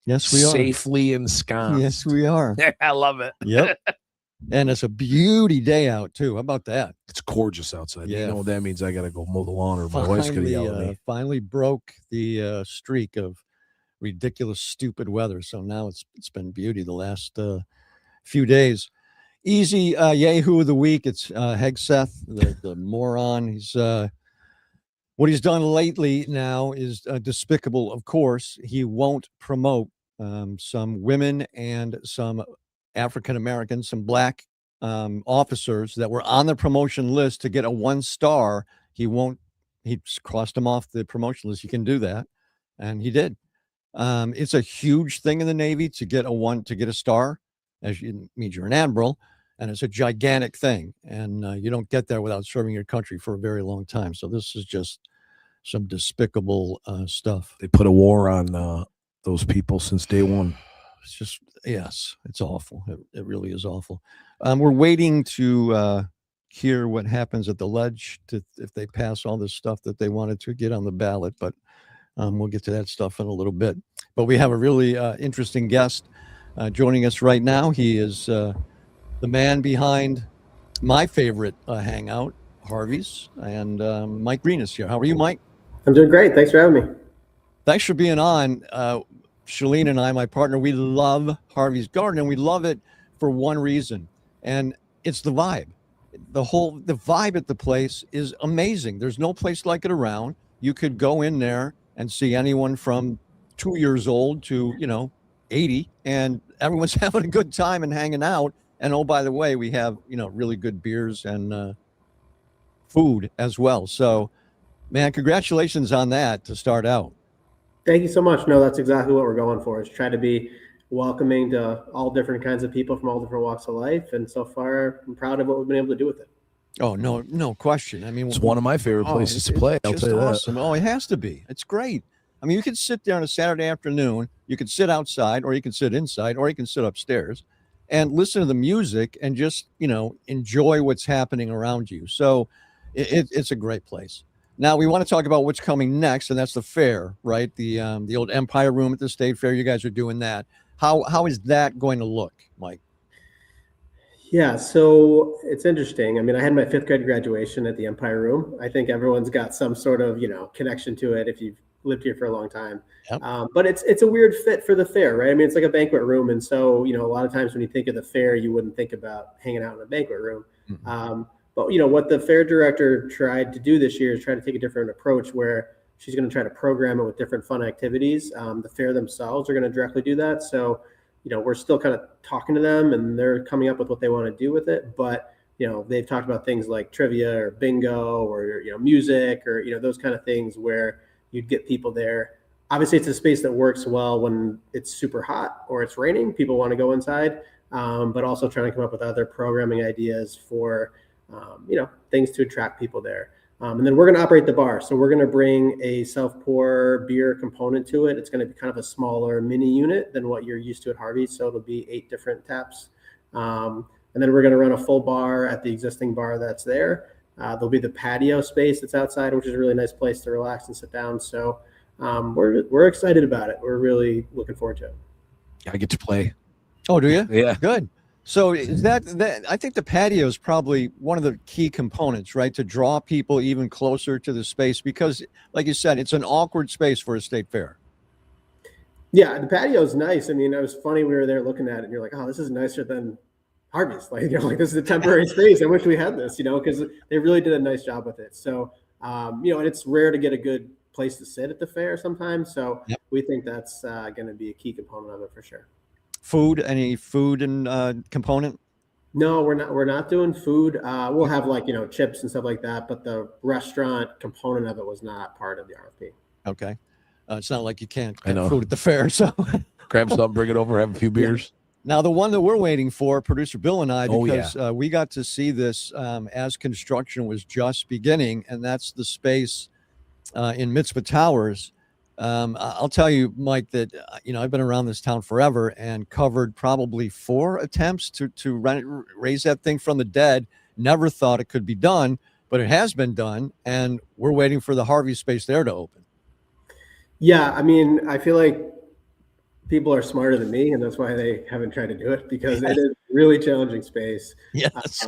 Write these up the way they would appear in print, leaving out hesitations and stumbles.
Yes, we are. Safely ensconced. Yes, we are. I love it. Yep. And it's a beauty day out, too. How about that? It's gorgeous outside. Yeah. You know what that means? I got to go mow the lawn or my wife's going to yell at me. Finally broke the streak of ridiculous, stupid weather. So now it's been beauty the last few days. Easy Yahoo of the week. It's Hegseth, the moron. He's what he's done lately now is despicable, of course. He won't promote some women and some African-Americans, some black officers that were on the promotion list to get a 1-star. He crossed them off the promotion list. You can do that. And he did. It's a huge thing in the Navy to get a star, as you means you're an admiral, and it's a gigantic thing. And you don't get there without serving your country for a very long time. So this is just some despicable stuff. They put a war on those people since day one. It's just, yes, it's awful. It really is awful. We're waiting to hear what happens at the ledge if they pass all this stuff that they wanted to get on the ballot, but we'll get to that stuff in a little bit. But we have a really interesting guest joining us right now. He is the man behind my favorite hangout, Harvey's, and Mike Greene is here. How are you, Mike? I'm doing great. Thanks for having me. Thanks for being on. Shalene and I, my partner, we love Harvey's Garden, and we love it for one reason, and it's the vibe. The vibe at the place is amazing. There's no place like it around. You could go in there and see anyone from 2 years old to 80, and everyone's having a good time and hanging out. And oh, by the way, we have really good beers and food as well. So, man, congratulations on that to start out. Thank you so much. No, that's exactly what we're going for, is try to be welcoming to all different kinds of people from all different walks of life. And so far, I'm proud of what we've been able to do with it. Oh, no question. I mean, it's one of my favorite places to play. I'll tell you awesome. That. Oh, it has to be. It's great. I mean, you could sit there on a Saturday afternoon. You could sit outside, or you can sit inside, or you can sit upstairs and listen to the music and just, enjoy what's happening around you. So it's a great place. Now we want to talk about what's coming next, and that's the fair, right? The old Empire Room at the State Fair. You guys are doing that. How is that going to look, Mike? Yeah, so it's interesting. I mean, I had my 5th grade graduation at the Empire Room. I think everyone's got some sort of, connection to it if you've lived here for a long time. Yep. But it's a weird fit for the fair, right? I mean, it's like a banquet room. And so, a lot of times when you think of the fair, you wouldn't think about hanging out in a banquet room. Mm-hmm. But, what the fair director tried to do this year is try to take a different approach where she's going to try to program it with different fun activities. The fair themselves are going to directly do that. So, we're still kind of talking to them, and they're coming up with what they want to do with it. But, they've talked about things like trivia or bingo or, music or, those kind of things where you'd get people there. Obviously, it's a space that works well when it's super hot or it's raining. People want to go inside, but also trying to come up with other programming ideas for, things to attract people there. And then we're going to operate the bar. So we're going to bring a self-pour beer component to it. It's going to be kind of a smaller mini unit than what you're used to at Harvey's. So it'll be 8 different taps. And then we're going to run a full bar at the existing bar that's there. There'll be the patio space that's outside, which is a really nice place to relax and sit down. So we're excited about it. We're really looking forward to it. I get to play. Oh, do you? Yeah. Good. So is that I think the patio is probably one of the key components, right, to draw people even closer to the space, because, like you said, it's an awkward space for a state fair. Yeah, the patio is nice. I mean, it was funny. We were there looking at it, and you're like, oh, this is nicer than Harvey's. Like, this is a temporary space. I wish we had this, because they really did a nice job with it. So, and it's rare to get a good place to sit at the fair sometimes. So yep. We think that's going to be a key component of it for sure. Food, any food and component? No, we're not doing food. We'll have chips and stuff like that, but the restaurant component of it was not part of the RFP. Okay. It's not like you can't get food at the fair. So grab something, bring it over, have a few beers. Yeah. Now, the one that we're waiting for, producer Bill and I, because we got to see this as construction was just beginning, and that's the space in Mitzpah Towers. I'll tell you, Mike, that, I've been around this town forever and covered probably 4 attempts to raise that thing from the dead. Never thought it could be done, but it has been done. And we're waiting for the Harvey space there to open. Yeah. I mean, I feel like people are smarter than me, and that's why they haven't tried to do it, because it is really challenging space. Yes.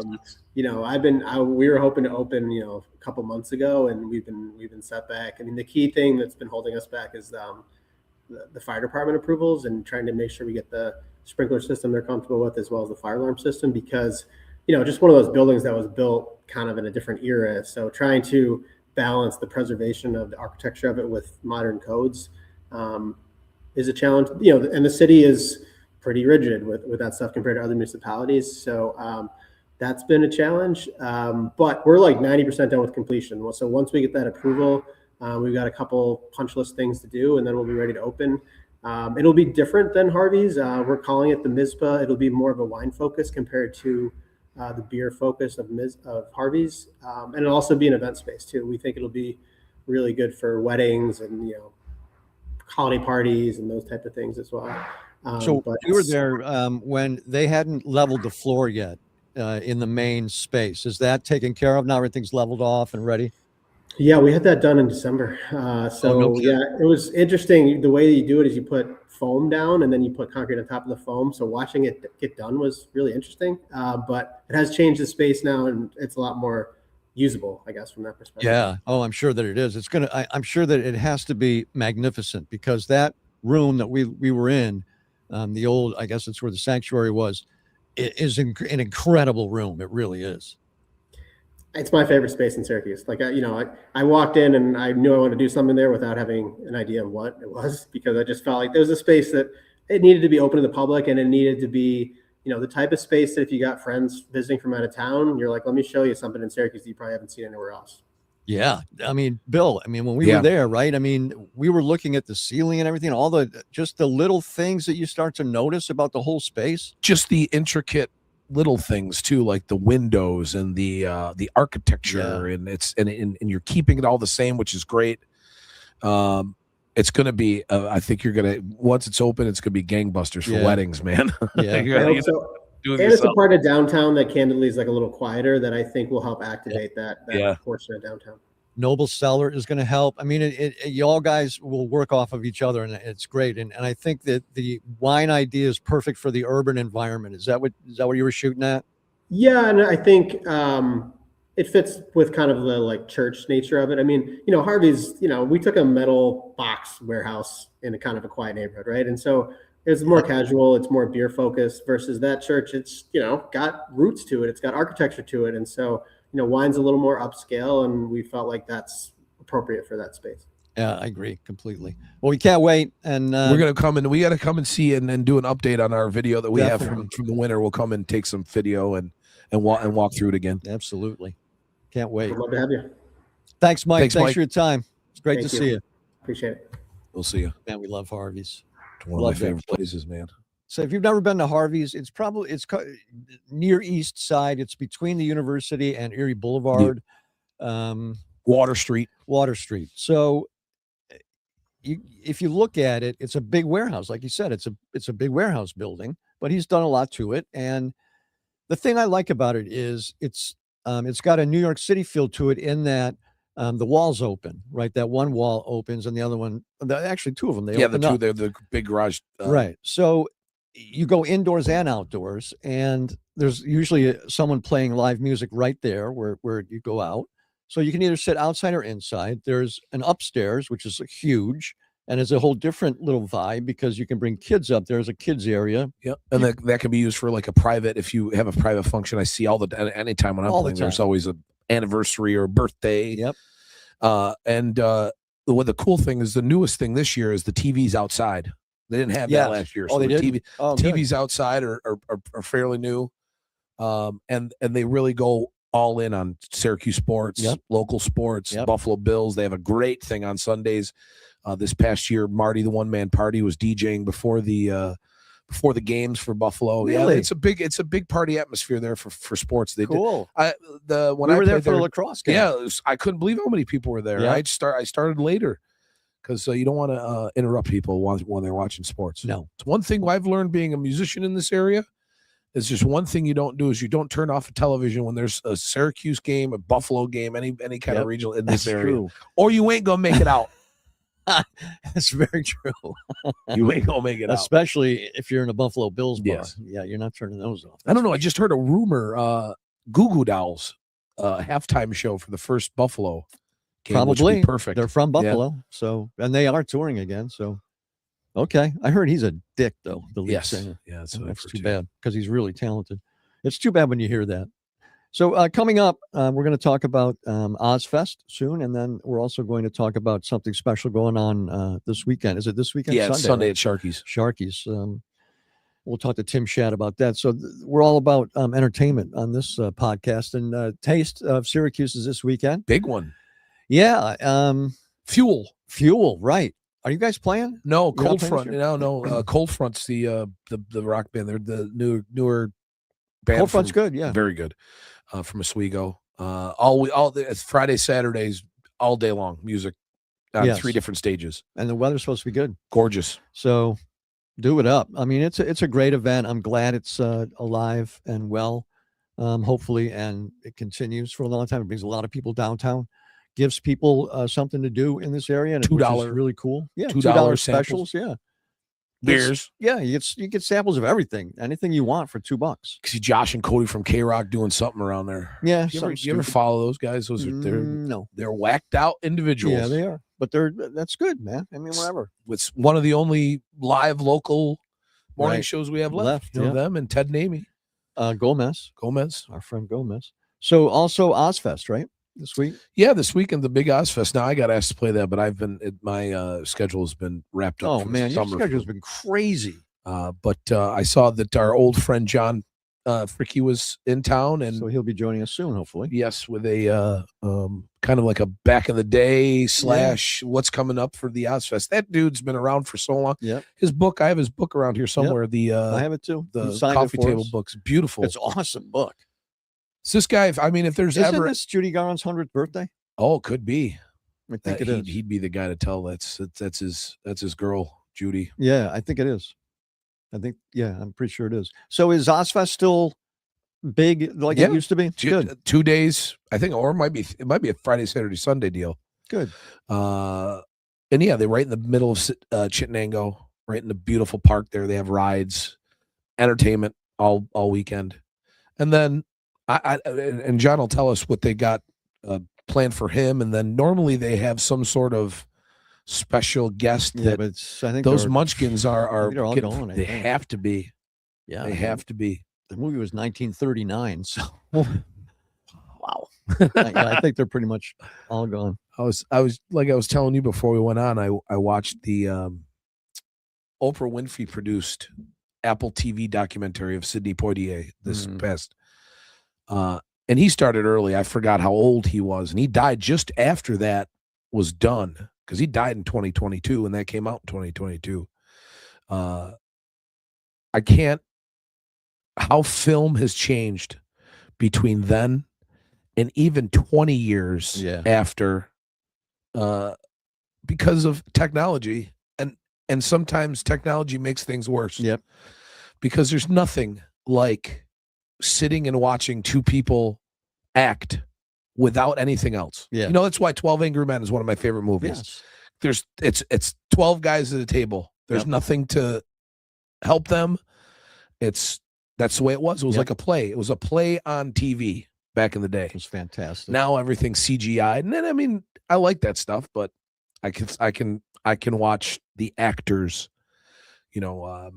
We were hoping to open, a couple months ago, and we've been set back. I mean, the key thing that's been holding us back is the fire department approvals and trying to make sure we get the sprinkler system they're comfortable with, as well as the fire alarm system, because, just one of those buildings that was built kind of in a different era. So trying to balance the preservation of the architecture of it with modern codes is a challenge, and the city is pretty rigid with that stuff compared to other municipalities. So that's been a challenge, but we're like 90% done with completion. So once we get that approval, we've got a couple punch list things to do, and then we'll be ready to open. It'll be different than Harvey's. We're calling it the Mitzpah. It'll be more of a wine focus compared to the beer focus of Harvey's, and it'll also be an event space too. We think it'll be really good for weddings and holiday parties and those type of things as well. So you were there when they hadn't leveled the floor yet in the main space. Is that taken care of now? Everything's leveled off and ready? Yeah, we had that done in December. It was interesting. The way you do it is you put foam down and then you put concrete on top of the foam. So watching it get done was really interesting. But it has changed the space now, and it's a lot more usable, I guess, from that perspective. Yeah. Oh, I'm sure that it is. I'm sure that it has to be magnificent, because that room that we were in, the old, I guess it's where the sanctuary was, it is an incredible room. It really is. It's my favorite space in Syracuse. Like, I walked in and I knew I wanted to do something there without having an idea of what it was, because I just felt like there was a space that it needed to be open to the public, and it needed to be, the type of space that if you got friends visiting from out of town, you're like, let me show you something in Syracuse that you probably haven't seen anywhere else. Yeah. I mean, Bill, when we were there, right? We were looking at the ceiling and everything, just the little things that you start to notice about the whole space. Just the intricate little things too, like the windows and the architecture, and you're keeping it all the same, which is great. It's going to be, I think once it's open, it's going to be gangbusters for weddings, man. Yeah. And it's a part of downtown that candidly is like a little quieter, that I think will help activate that portion of downtown. Noble Cellar is going to help. You all guys will work off of each other, and it's great. And I think that the wine idea is perfect for the urban environment. Is that what you were shooting at? Yeah, and I think it fits with kind of the church nature of it. Harvey's, we took a metal box warehouse in a kind of a quiet neighborhood, right? And so it's more casual, it's more beer focused, versus that church. It's, got roots to it. It's got architecture to it. And so, wine's a little more upscale, and we felt like that's appropriate for that space. Yeah, I agree completely. Well, we can't wait, and we're gonna come and we got to come and see and do an update on our video that we have from the winter. We'll come and take some video and walk through it again. Absolutely, can't wait. I'd love to have you. Thanks, Mike. Thanks for your time. It's great to see you. Appreciate it. We'll see you. Man, we love Harvey's. It's one of my favorite places, man. So if you've never been to Harvey's, it's near East Side. It's between the university and Erie Boulevard. Water Street. So if you look at it, it's a big warehouse. Like you said, it's a big warehouse building, but he's done a lot to it. And the thing I like about it is it's got a New York City feel to it, in that the walls open, right? That one wall opens and the other one, actually two of them, they're the big garage. Right. So you go indoors and outdoors, and there's usually someone playing live music right there where you go out. So you can either sit outside or inside. There's an upstairs, which is huge, and it's a whole different little vibe, because you can bring kids up. There's a kids area. Yeah. And that can be used for like a private, if you have a private function. I see anytime when I'm playing, there's always an anniversary or a birthday. Yep. The cool thing is, the newest thing this year is the TVs outside. They didn't have that last year. So they did? TVs outside are fairly new. And they really go all in on Syracuse sports, local sports, Buffalo Bills. They have a great thing on Sundays. This past year, Marty, the one-man party, was DJing before the games for Buffalo. Really? Yeah, it's a big party atmosphere there for sports. They cool. When we were there for a lacrosse game. Yeah, I couldn't believe how many people were there. Yeah. I started later, because you don't want to interrupt people when they're watching sports. No. It's one thing I've learned being a musician in this area. It's just one thing you don't do is you don't turn off a television when there's a Syracuse game, a Buffalo game, any kind of regional in this area, true. or you ain't gonna make it out. That's very true. You ain't gonna make it out. Especially if you're in a Buffalo Bills bar. Yes. Yeah, you're not turning those off. I don't know. I just heard a rumor. Goo Goo Dolls halftime show for the first Buffalo game, Probably which would be perfect. They're from Buffalo, so and they are touring again. So okay, I heard he's a dick though. The lead singer. Yeah, that's too bad because he's really talented. It's too bad when you hear that. So coming up, we're going to talk about OzFest soon, and then we're also going to talk about something special going on this weekend. Is it this weekend? Yeah, Sunday right? at Sharkey's. Sharkey's. We'll talk to Tim Schad about that. So we're all about entertainment on this podcast, and Taste of Syracuse is this weekend. Big one. Yeah. Fuel. Right. Are you guys playing? No, Cold Front. No. Cold Front's the rock band. They're the newer band. Cold Front's good. Yeah, very good. From Oswego. It's Friday, Saturdays, all day long. Music on 3 different stages, and the weather's supposed to be good. Gorgeous. So do it up. I mean, it's a great event. I'm glad it's alive and well, hopefully, and it continues for a long time. It brings a lot of people downtown, gives people something to do in this area, and $2 really cool. Yeah, $2 specials. Yeah, beers. Yeah, you get samples of everything, anything you want for $2. See Josh and Cody from K-Rock doing something around there. Yeah, you ever follow those guys? They're whacked out individuals. Yeah, they are. But that's good, man. I mean, whatever. It's one of the only live local morning shows we have left. You know them and Ted and Amy. Gomez, our friend Gomez. So also OzFest, right? This week? Yeah, this weekend, the big OzFest. Now I got asked to play that, but my schedule has been wrapped up. Oh man, your schedule's been crazy. But I saw that our old friend John Fricke was in town, and so he'll be joining us soon, hopefully. Yes, with a kind of like a back in the day / what's coming up for the OzFest. That dude's been around for so long. Yeah, I have his book around here somewhere. Yep. I have it too. The coffee table book's beautiful. It's an awesome book. It's this guy. I mean, if there's Isn't this Judy Garland's 100th birthday? Oh, it could be. I think it is. He'd be the guy to tell. That's his girl, Judy. Yeah, I think it is. I'm pretty sure it is. So is OzFest still big like it used to be? Good. 2 days, I think, or it might be a Friday, Saturday, Sunday deal. Good. And yeah, they're right in the middle of Chittenango, right in the beautiful park there. They have rides, entertainment all weekend, and then and John will tell us what they got planned for him, and then normally they have some sort of special guest that I think those munchkins are all going. They have to be. Yeah, they have to be. The movie was 1939, so wow. I think they're pretty much all gone. I was telling you before we went on. I watched the Oprah Winfrey produced Apple TV documentary of Sidney Poitier this past. And he started early. I forgot how old he was, and he died just after that was done, because he died in 2022, and that came out in 2022. I can't. How film has changed between then and even 20 years after, because of technology, and sometimes technology makes things worse. Yep. Because there's nothing like sitting and watching two people act without anything else. Yeah. You know, that's why 12 Angry Men is one of my favorite movies. Yes. It's 12 guys at a table. There's nothing to help them. That's the way it was. It was like a play. It was a play on TV back in the day. It was fantastic. Now everything's CGI. And then, I mean, I like that stuff, but I can watch the actors, you know,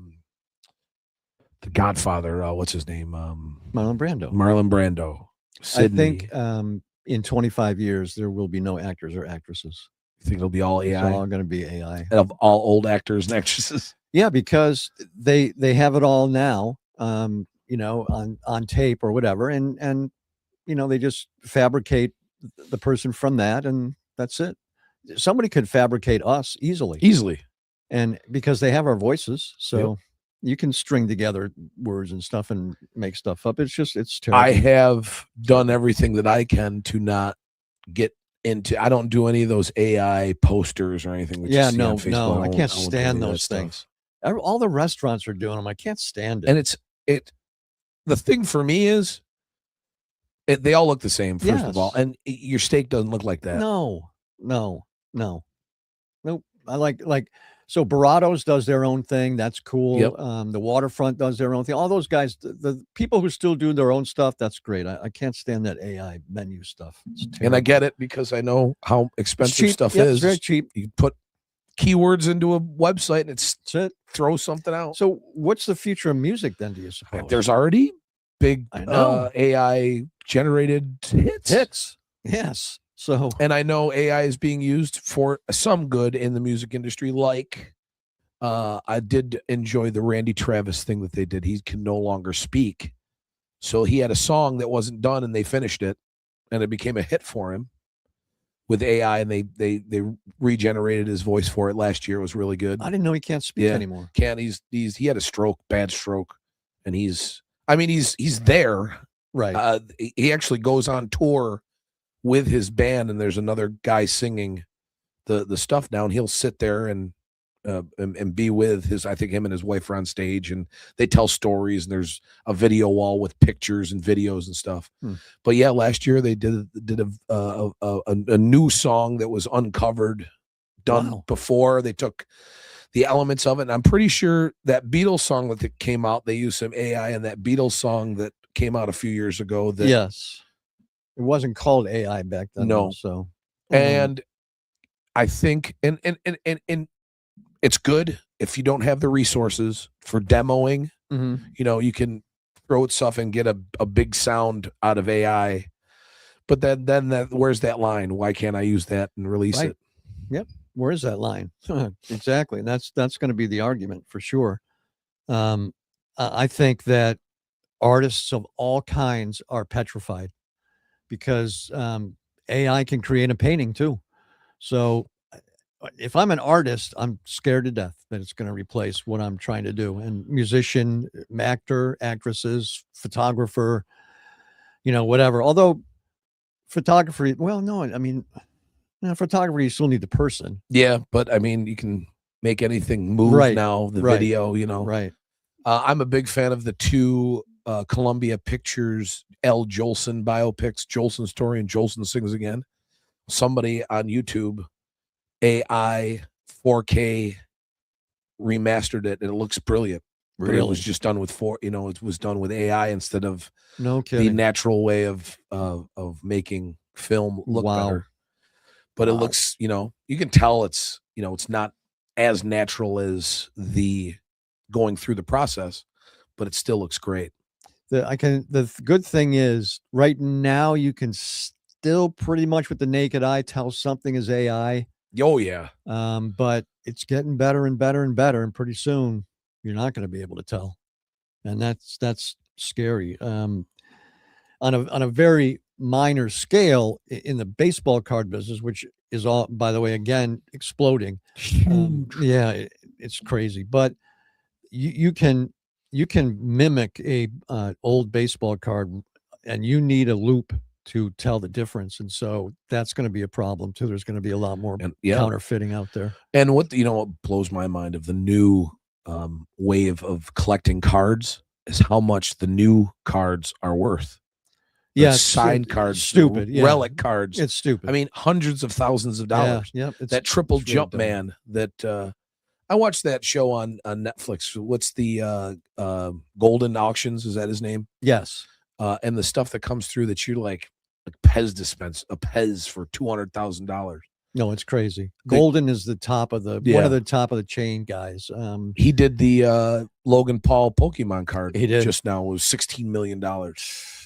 the Godfather, what's his name? Marlon Brando. Marlon Brando. Sydney. I think in 25 years there will be no actors or actresses. You think it'll be all AI? It's all going to be AI. Of all old actors and actresses? Yeah, because they have it all now, you know, on tape or whatever, and you know, they just fabricate the person from that, and that's it. Somebody could fabricate us easily, and because they have our voices, so you can string together words and stuff and make stuff up. It's terrible. I have done everything that I can to not get into. I don't do any of those AI posters or anything. No, I can't stand those things. All the restaurants are doing them. I can't stand it. And the thing for me is, they all look the same, first of all. And your steak doesn't look like that. No. Nope. I like so Baratos does their own thing. That's cool. Yep. The Waterfront does their own thing. All those guys, the people who still do their own stuff, that's great. I can't stand that AI menu stuff. And I get it because I know how expensive stuff is. It's very cheap. You put keywords into a website and it's it. Throw something out. So what's the future of music then, do you suppose? There's already big AI generated hits. Yes. So, and I know AI is being used for some good in the music industry. Like, I did enjoy the Randy Travis thing that they did. He can no longer speak. So he had a song that wasn't done and they finished it and it became a hit for him with AI, and they regenerated his voice for it last year. It was really good. I didn't know he can't speak anymore. He had a bad stroke, and he's there. Right. He actually goes on tour with his band, and there's another guy singing the stuff now, and he'll sit there and be with him and his wife are on stage, and they tell stories, and there's a video wall with pictures and videos and stuff. But yeah, last year they did a new song that was uncovered, done before. They took the elements of it, and I'm pretty sure that Beatles song that came out, they used some AI, and that Beatles song that came out a few years ago, that yes, it wasn't called AI back then. No. So, and I think and it's good if you don't have the resources for demoing. You can throw stuff and get a big sound out of AI. But then where's that line? Why can't I use that and release it? Yep. Where is that line? Exactly. And that's going to be the argument for sure. I think that artists of all kinds are petrified because AI can create a painting too. So if I'm an artist, I'm scared to death that it's going to replace what I'm trying to do. And musician, actor, actresses, photographer, whatever. Although photography, well, no, I mean, photography, you still need the person. Yeah, but I mean, you can make anything move now, the video, Right. I'm a big fan of the two Columbia Pictures L. Jolson biopics, Jolson Story and Jolson Sings Again. Somebody on YouTube AI 4K remastered it, and it looks brilliant. Really? But it was just done with it was done with AI instead of the natural way of making film look better. But it looks, you can tell it's, it's not as natural as the going through the process, but it still looks great. The good thing is right now you can still pretty much with the naked eye tell something is AI. Oh yeah. But it's getting better and better and better, and pretty soon you're not going to be able to tell, and that's scary. On a very minor scale in the baseball card business, which is all, by the way, again exploding. It's crazy, but you can mimic a old baseball card, and you need a loop to tell the difference, and so that's going to be a problem too. There's going to be a lot more counterfeiting out there. And what blows my mind of the new wave of collecting cards is how much the new cards are worth. Signed cards, stupid, relic cards. It's stupid. I mean, hundreds of thousands of dollars. That triple jump man that I watched that show on Netflix. What's the Golden Auctions? Is that his name? Yes. And the stuff that comes through that you're like Pez dispense, a Pez for $200,000. No, it's crazy. Golden is the top of one of the top of the chain guys. He did the Logan Paul Pokemon card. He did just now. It was $16 million.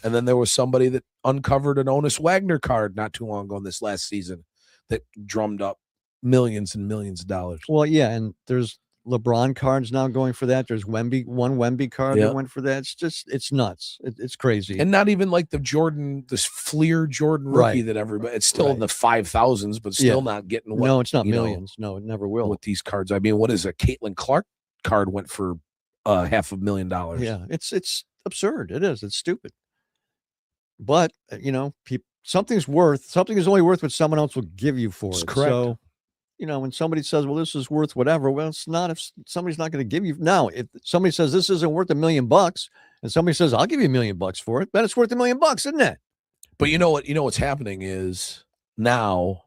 And then there was somebody that uncovered an Honus Wagner card not too long ago this last season that drummed up millions and millions of dollars. Well, yeah, and there's LeBron cards now going for that. There's one Wemby card that went for that. It's nuts. It's crazy. And not even like this Fleer Jordan rookie that everybody, it's still in the 5,000s, but still not getting what. No, it's not millions. No, it never will. With these cards. I mean, what is a Caitlin Clark card went for $500,000. Yeah, it's absurd. It is. It's stupid. But, something is only worth what someone else will give you for it. Correct. So, when somebody says, well, this is worth whatever, well, it's not. If somebody's not going to give you now, if somebody says this isn't worth $1 million and somebody says, I'll give you $1 million for it, then it's worth $1 million, isn't it? But what's happening is now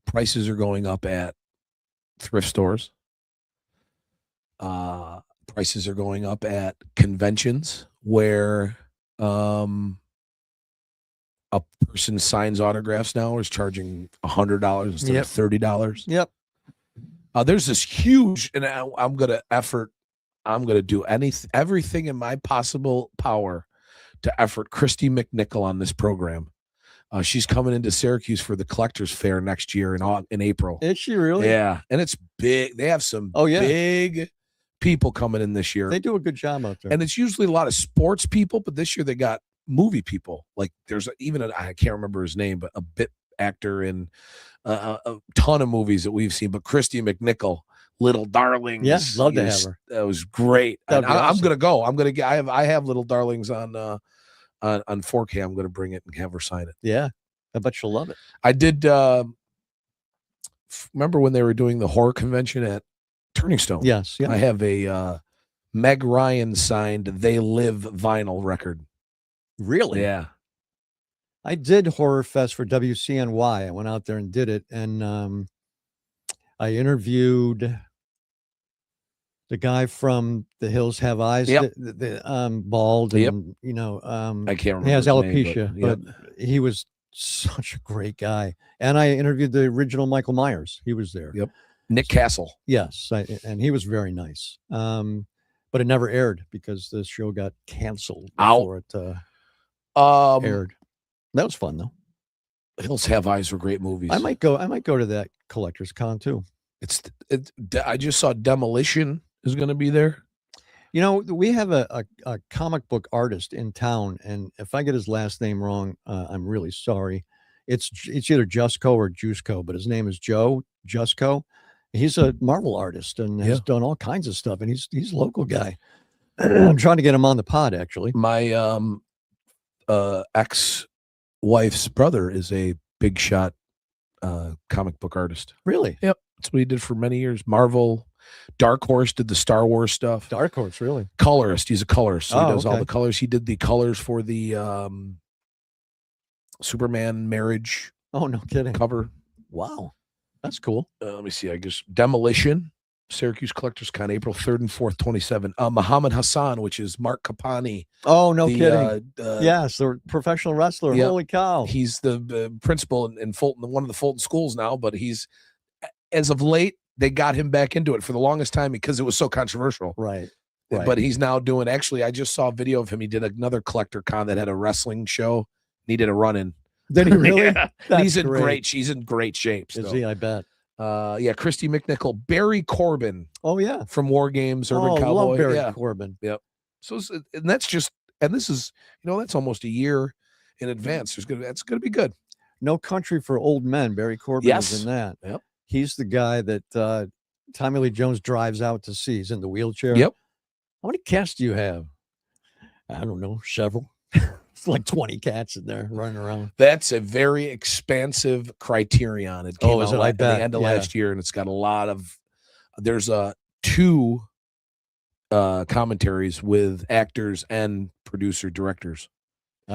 prices are going up at thrift stores. Prices are going up at conventions where a person signs autographs now is charging $100 instead of $30. Yep. There's this huge, and I'm gonna do everything in my possible power to effort Christy McNichol on this program. She's coming into Syracuse for the Collectors Fair next year in April. Is she really? Yeah, and it's big. They have some big people coming in this year. They do a good job out there. And it's usually a lot of sports people, but this year they got movie people. Like there's I can't remember his name, but a bit actor in a ton of movies that we've seen. But Christy McNichol, Little Darlings. Yeah, love to have her. That was great. Awesome. I'm gonna go. I have Little Darlings on 4K. I'm gonna bring it and have her sign it. Yeah, I bet she'll love it. I did. Remember when they were doing the horror convention at Turning Stone? Yes. Yeah. I have a Meg Ryan signed "They Live" vinyl record. Really? Yeah. I did Horror Fest for WCNY. I went out there and did it, and I interviewed the guy from The Hills Have Eyes, the bald, and I can't remember. He has his alopecia, name, but he was such a great guy. And I interviewed the original Michael Myers. He was there. Yep. Nick Castle. Yes, and he was very nice. But it never aired because the show got canceled before it aired. That was fun though. Hills Have Eyes were great movies. I might go to that Collectors Con too. I just saw Demolition is going to be there. We have a comic book artist in town, and if I get his last name wrong, I'm really sorry. It's either Jusco or Jusco, but his name is Joe Jusco. He's a Marvel artist and has done all kinds of stuff, and he's a local guy. I'm trying to get him on the pod, actually. My ex-wife's brother is a big shot comic book artist. Really? Yep. That's what he did for many years. Marvel. Dark Horse did the Star Wars stuff. Dark Horse, really? Colorist. He's a colorist. So he does all okay. the colors. He did the colors for the Superman Marriage. Oh, no kidding. Cover. Wow. That's cool. Let me see. I guess Demolition, Syracuse Collectors Con, April 3rd and 4th, 27. Muhammad Hassan, which is Mark Capani. Oh, no kidding. Yes, the professional wrestler. Yep. Holy cow. He's the principal in Fulton, one of the Fulton schools now, but he's, as of late, they got him back into it for the longest time because it was so controversial. Right. But he's now doing, actually, I just saw a video of him. He did another collector con that had a wrestling show. Needed a run-in. Did he really? Yeah. He's in great. She's in great shape. Is he? I bet. Christy McNichol, Barry Corbin. Oh yeah, from War Games, Urban Cowboy. Love Barry Corbin. Yep. So and that's just, and this is, that's almost a year in advance. That's gonna be good. No Country for Old Men. Barry Corbin is in that. Yep. He's the guy that Tommy Lee Jones drives out to see. He's in the wheelchair. Yep. How many cats do you have? I don't know, several. It's like 20 cats in there running around. That's a very expansive Criterion. It came out at the end of last year, and it's got a lot of. There's two commentaries with actors and producer directors.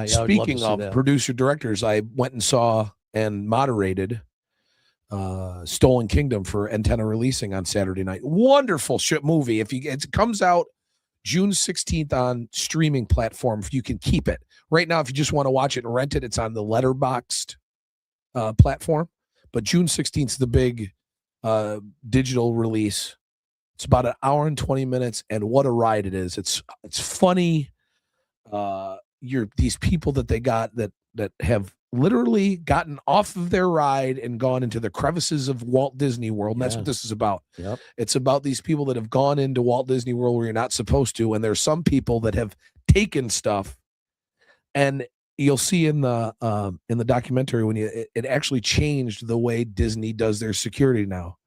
Speaking of producer directors, I went and saw and moderated Stolen Kingdom for Antenna Releasing on Saturday night. Wonderful movie. It comes out June 16th on streaming platform, if you can keep it. Right now, if you just want to watch it and rent it, it's on the Letterboxd platform. But June 16th is the big digital release. It's about an hour and 20 minutes, and what a ride it is. It's funny. These people that they got that have literally gotten off of their ride and gone into the crevices of Walt Disney World. And that's what this is about. Yep. It's about these people that have gone into Walt Disney World where you're not supposed to. And there's some people that have taken stuff, and you'll see in the documentary when it actually changed the way Disney does their security now,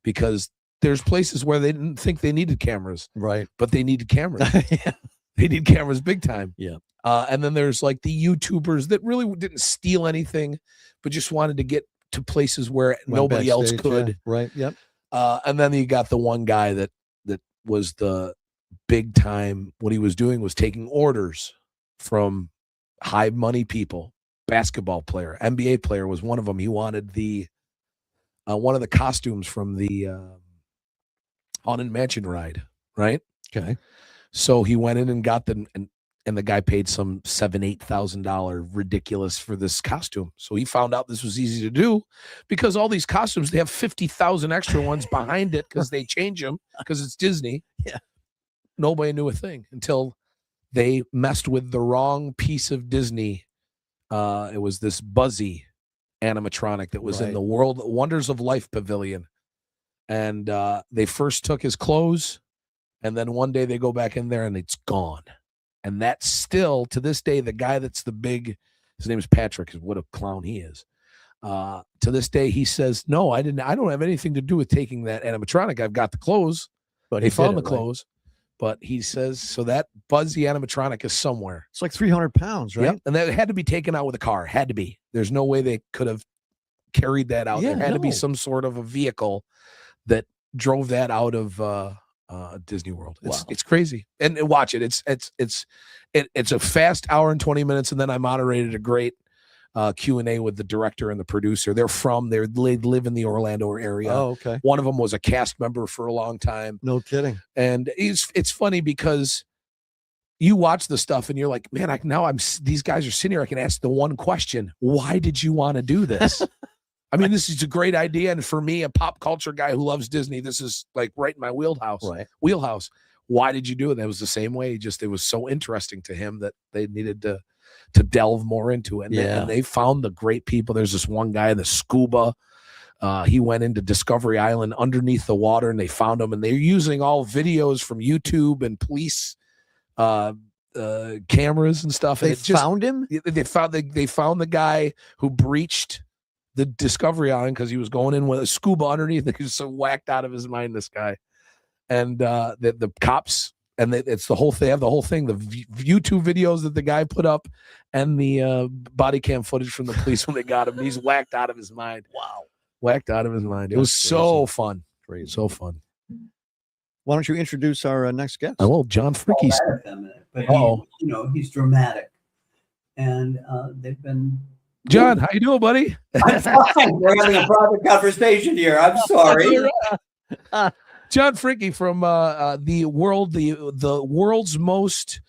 because there's places where they didn't think they needed cameras. Right. But they needed cameras. Yeah. They need cameras big time. Yeah. And then there's like the YouTubers that really didn't steal anything, but just wanted to get to places where nobody else could. Yeah. Right. Yep. And then you got the one guy that was the big time. What he was doing was taking orders from high money people. Basketball player, NBA player was one of them. He wanted the one of the costumes from the Haunted Mansion ride, right? Okay. So he went in and got the and the guy paid some $7,000-8,000 ridiculous for this costume. So he found out this was easy to do because all these costumes, they have 50,000 extra ones behind it because they change them because it's Disney. Yeah. Nobody knew a thing until they messed with the wrong piece of Disney. It was this Buzzy animatronic that was in the World Wonders of Life Pavilion. And they first took his clothes, and then one day they go back in there and it's gone. And that's still, to this day, the guy that's the big, his name is Patrick, what a clown he is. To this day, he says, no, I don't have anything to do with taking that animatronic. I've got the clothes. But he found the clothes. But he says, so that Buzzy animatronic is somewhere. It's like 300 pounds, right? Yep. And that had to be taken out with a car. Had to be. There's no way they could have carried that out. There had to be some sort of a vehicle that drove that out of Disney World. It's crazy. And watch it. It's a fast hour and 20 minutes. And then I moderated a great Q&A with the director and the producer. They live in the Orlando area. Oh, okay. One of them was a cast member for a long time. No kidding. And it's funny because you watch the stuff and you're like, man, these guys are sitting here. I can ask the one question: why did you want to do this? I mean, this is a great idea. And for me, a pop culture guy who loves Disney, this is like right in my wheelhouse. Right. Wheelhouse. Why did you do it? That was the same way. It was so interesting to him that they needed to delve more into it. And they found the great people. There's this one guy in the scuba. He went into Discovery Island underneath the water, and they found him. And they're using all videos from YouTube and police cameras and stuff. They and found him? They found the guy who breached the Discovery Island because he was going in with a scuba underneath. He was so whacked out of his mind, this guy. And the cops, and it's the whole thing. They have the whole thing, the YouTube videos that the guy put up, and the body cam footage from the police when they got him. He's whacked out of his mind. Wow, whacked out of his mind. It was so fun. Crazy. So fun. Why don't you introduce our next guest? Oh, John Fricke. But he's dramatic, and they've been. John, how you doing, buddy? I'm fine. We're having a private conversation here. I'm sorry. John Fricke from the world's most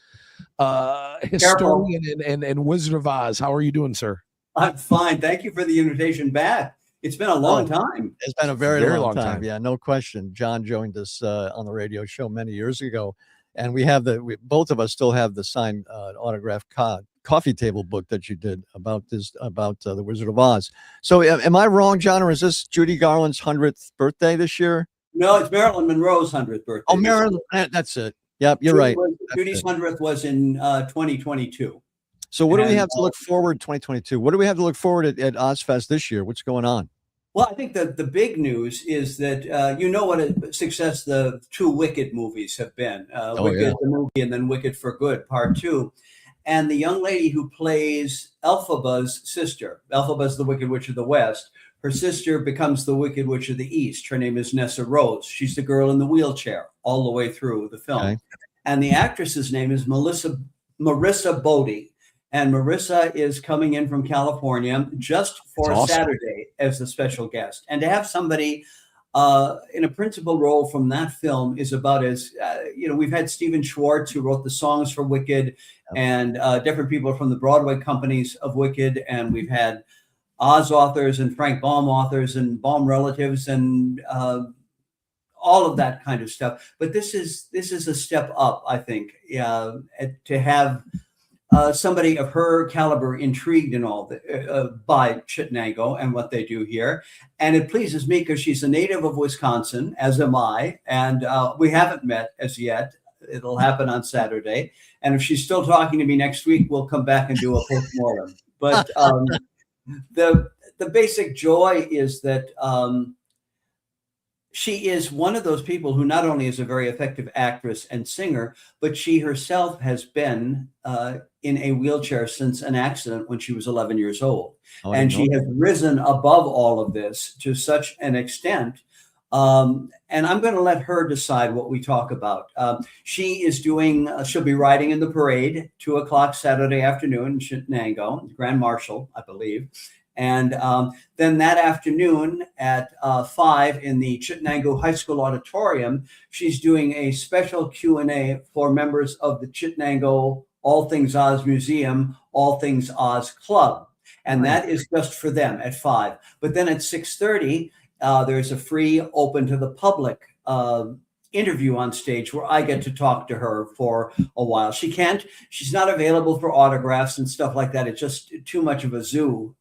historian and Wizard of Oz. How are you doing, sir? I'm fine. Thank you for the invitation back. It's been a long time. It's been a very long time. Yeah, no question. John joined us on the radio show many years ago, and both of us still have the signed autographed coffee table book that you did about the Wizard of Oz. So am I wrong, John, or is this Judy Garland's 100th birthday this year? No, it's Marilyn Monroe's 100th birthday. Oh, Marilyn, that's it. Yep, you're right. Judy's 100th was in 2022. So what do we have to look forward 2022? What do we have to look forward at OzFest this year? What's going on? Well, I think that the big news is that what a success the two Wicked movies have been. Wicked the movie and then Wicked for Good Part 2. And the young lady who plays Elphaba's sister, Elphaba's the Wicked Witch of the West. Her sister becomes the Wicked Witch of the East. Her name is Nessa Rose. She's the girl in the wheelchair all the way through the film. Okay. And the actress's name is Marissa Bodie. And Marissa is coming in from California just for Saturday as a special guest. And to have somebody in a principal role from that film is about as, we've had Stephen Schwartz, who wrote the songs for Wicked, and different people from the Broadway companies of Wicked. And we've had Oz authors and Frank Baum authors and Baum relatives and all of that kind of stuff. But this is a step up, I think, to have somebody of her caliber intrigued in all by Chittenango and what they do here. And it pleases me because she's a native of Wisconsin, as am I. And we haven't met as yet. It'll happen on Saturday. And if she's still talking to me next week, we'll come back and do a postmortem. But the basic joy is that she is one of those people who not only is a very effective actress and singer, but she herself has been in a wheelchair since an accident when she was 11 years old. And she has risen above all of this to such an extent. And I'm going to let her decide what we talk about. She is she'll be riding in the parade, 2:00 Saturday afternoon in Chittenango, Grand Marshal, I believe. And then that afternoon at 5 in the Chittenango High School auditorium, she's doing a special Q&A for members of the Chittenango All Things Oz Museum, All Things Oz Club. And that is just for them at 5. But then at 6:30, there's a free, open to the public interview on stage where I get to talk to her for a while. She's not available for autographs and stuff like that. It's just too much of a zoo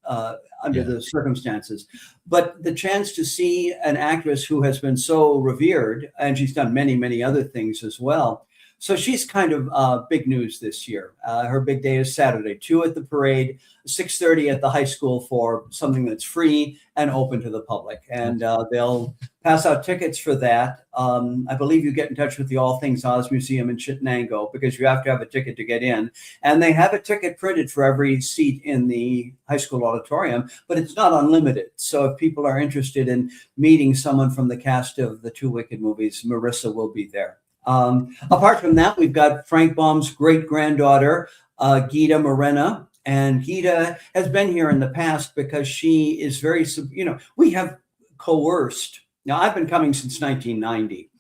under the circumstances. But the chance to see an actress who has been so revered, and she's done many, many other things as well. So she's kind of big news this year. Her big day is Saturday, 2 at the parade, 6:30 at the high school for something that's free and open to the public. And they'll pass out tickets for that. I believe you get in touch with the All Things Oz Museum in Chittenango because you have to have a ticket to get in. And they have a ticket printed for every seat in the high school auditorium, but it's not unlimited. So if people are interested in meeting someone from the cast of the Two Wicked movies, Marissa will be there. Apart from that, we've got Frank Baum's great-granddaughter, Gita Morena. And Gita has been here in the past because she is very, we have coerced. Now, I've been coming since 1990.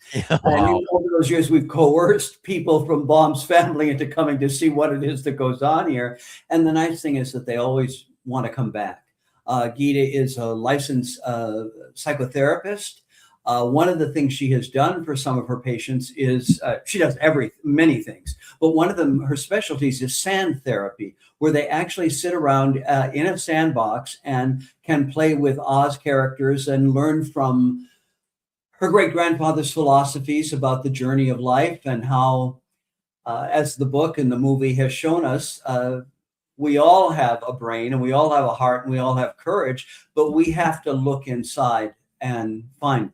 And over those years, we've coerced people from Baum's family into coming to see what it is that goes on here. And the nice thing is that they always want to come back. Gita is a licensed psychotherapist. One of the things she has done for some of her patients is she does many things, but one of them, her specialties is sand therapy, where they actually sit around in a sandbox and can play with Oz characters and learn from her great-grandfather's philosophies about the journey of life and how, as the book and the movie has shown us, we all have a brain and we all have a heart and we all have courage, but we have to look inside and find them.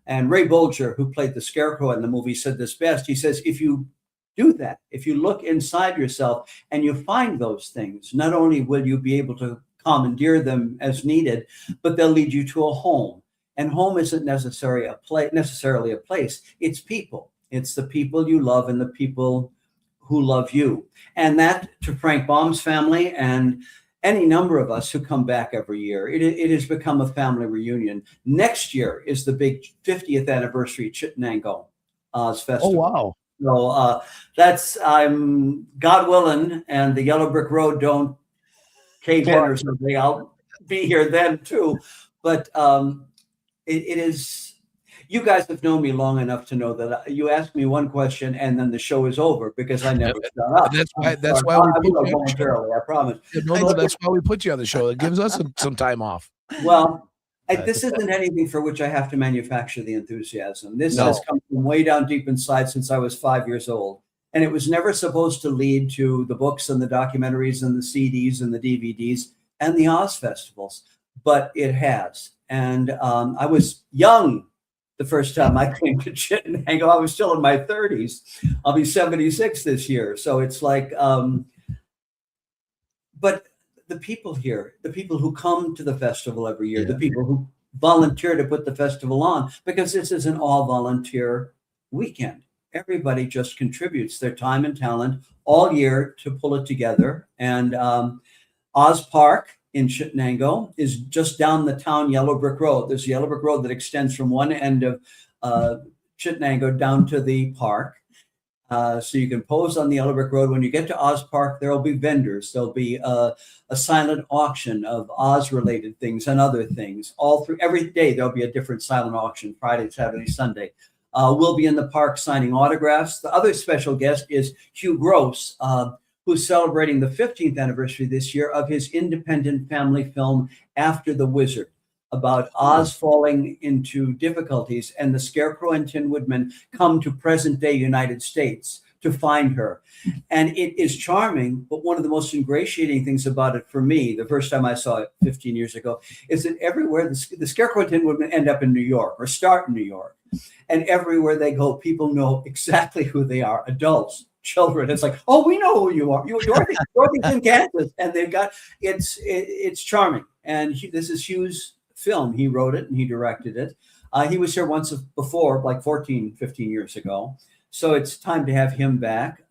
And Ray Bolger, who played the Scarecrow in the movie, said this best. He says, if you do that, if you look inside yourself and you find those things, not only will you be able to commandeer them as needed, but they'll lead you to a home. And home isn't necessarily a place. It's people. It's the people you love and the people who love you. And that, to Frank Baum's family and any number of us who come back every year, it has become a family reunion. Next year is the big 50th anniversary Chittenango Oz Festival. Oh, wow. So God willing, and the Yellow Brick Road don't cave in or something. I'll be here then too. But it is, you guys have known me long enough to know that you ask me one question and then the show is over because I never shut up. That's why we put you on the voluntarily, I promise. No, that's why we put you on the show. It gives us some time off. Well, this isn't anything for which I have to manufacture the enthusiasm. This has come from way down deep inside since I was 5 years old. And it was never supposed to lead to the books and the documentaries and the CDs and the DVDs and the Oz festivals, but it has. And I was young the first time I came to Chittenango. I was still in my 30s. I'll be 76 this year. So it's like, but the people here, the people who come to the festival every year, the people who volunteer to put the festival on, because this is an all volunteer weekend. Everybody just contributes their time and talent all year to pull it together. And Oz Park in Chittenango is just down the town Yellow Brick Road. There's a Yellow Brick Road that extends from one end of Chittenango down to the park. So you can pose on the Yellow Brick Road. When you get to Oz Park, there will be vendors. There'll be a silent auction of Oz-related things and other things. All through every day, there'll be a different silent auction, Friday, Saturday, Sunday. We'll be in the park signing autographs. The other special guest is Hugh Gross, who's celebrating the 15th anniversary this year of his independent family film, After the Wizard, about Oz falling into difficulties and the Scarecrow and Tin Woodman come to present-day United States to find her. And it is charming, but one of the most ingratiating things about it for me, the first time I saw it 15 years ago, is that everywhere the Scarecrow and Tin Woodman end up in New York or start in New York. And everywhere they go, people know exactly who they are, adults, children. It's like, oh, we know who you are. You're in Kansas. And they've got, it's charming. And this is Hugh's film. He wrote it and he directed it. He was here once before, like 14, 15 years ago. So it's time to have him back.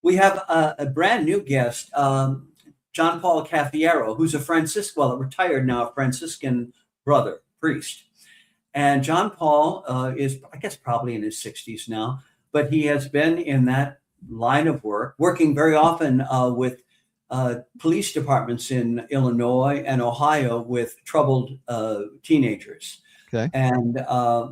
We have a brand new guest. John Paul Cafiero, who's a retired now Franciscan brother, priest. And John Paul is, I guess, probably in his 60s now, but he has been in that line of work, working very often with police departments in Illinois and Ohio with troubled teenagers. Okay. And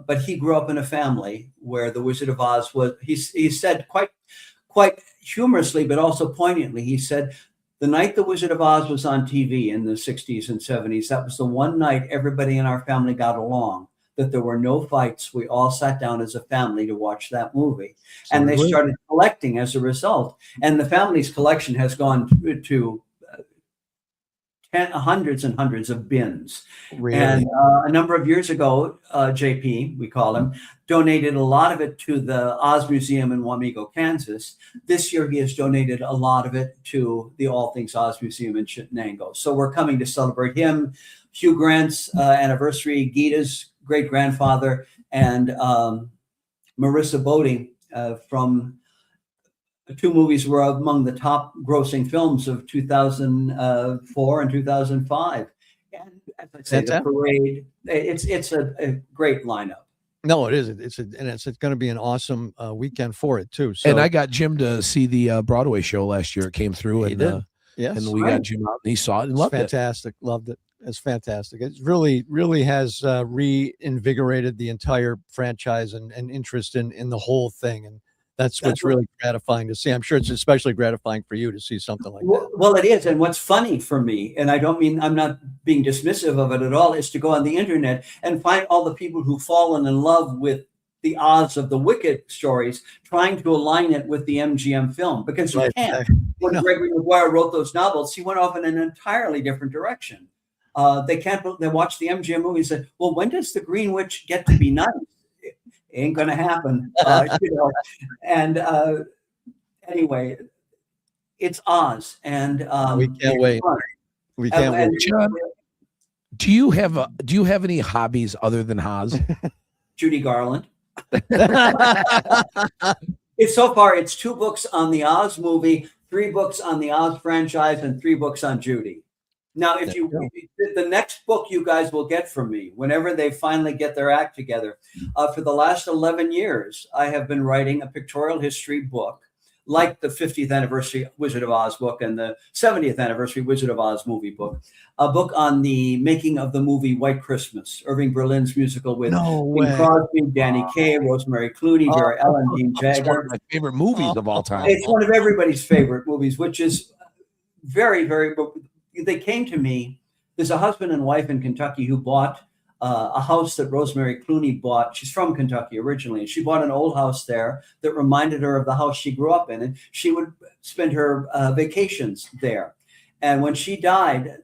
but he grew up in a family where the Wizard of Oz was. He said quite humorously, but also poignantly. He said, the night the Wizard of Oz was on TV in the 60s and 70s, that was the one night everybody in our family got along. That there were no fights. We all sat down as a family to watch that movie. And they started collecting as a result. And the family's collection has gone to hundreds and hundreds of bins. Really? And a number of years ago, JP, we call him, donated a lot of it to the Oz Museum in Wamego, Kansas. This year, he has donated a lot of it to the All Things Oz Museum in Chittenango. So we're coming to celebrate him, Hugh Grant's anniversary, Gita's great-grandfather, and Marissa Bodie from two movies were among the top grossing films of 2004 and 2005. And as I say, the parade, it's a great lineup. No, it is. It's going to be an awesome weekend for it too. So, and I got Jim to see the Broadway show last year. It came through, and yes, and we got Jim out, and he saw it and loved fantastic. Loved it. It's fantastic. It really has reinvigorated the entire franchise and interest in the whole thing. And that's what's really gratifying to see. I'm sure it's especially gratifying for you to see something like that. Well, it is. And what's funny for me, and I'm not being dismissive of it at all, is to go on the internet and find all the people who've fallen in love with the Oz of the Wicked stories, trying to align it with the MGM film, because you can't. When Gregory Maguire wrote those novels, he went off in an entirely different direction. They watch the MGM movie and say, well, when does the Green Witch get to be nice? It ain't going to happen. And anyway, it's Oz. And we can't wait. We can't wait. John, do you have any hobbies other than Oz? Judy Garland. It's 2 books on the Oz movie, 3 books on the Oz franchise, and 3 books on Judy. Now, the next book you guys will get from me, whenever they finally get their act together, for the last 11 years, I have been writing a pictorial history book, like the 50th anniversary Wizard of Oz book and the 70th anniversary Wizard of Oz movie book, a book on the making of the movie White Christmas, Irving Berlin's musical with Bing Crosby, Danny Kaye, Rosemary Clooney, Jerry Ellen, Dean Jagger. It's one of my favorite movies of all time. It's one of everybody's favorite movies, which is very, very. They came to me. There's a husband and wife in Kentucky who bought a house that Rosemary Clooney bought. She's from Kentucky originally. She bought an old house there that reminded her of the house she grew up in, and she would spend her vacations there. And when she died,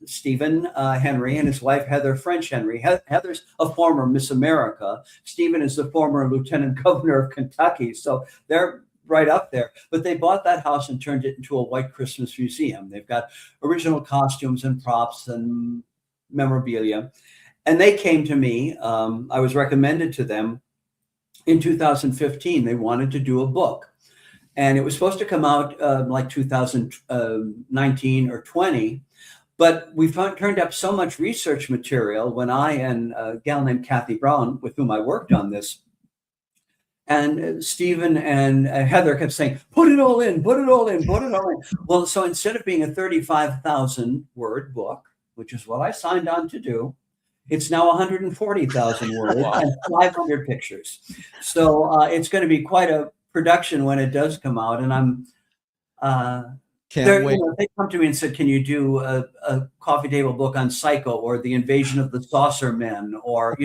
Stephen Henry and his wife Heather French Henry. Heather's a former Miss America. Stephen is the former Lieutenant Governor of Kentucky. So they're right up there. But they bought that house and turned it into a White Christmas museum. They've got original costumes and props and memorabilia. And they came to me. I was recommended to them in 2015. They wanted to do a book. And it was supposed to come out like 2019 or 20. But we turned up so much research material when I and a gal named Kathy Brown, with whom I worked on this, and Stephen and Heather kept saying, put it all in, put it all in, put it all in. Well, so instead of being a 35,000 word book, which is what I signed on to do, it's now 140,000 words and 500 pictures. So it's going to be quite a production when it does come out. And I'm can't wait. They come to me and said, can you do a coffee table book on Psycho or the invasion of the Saucer Men or,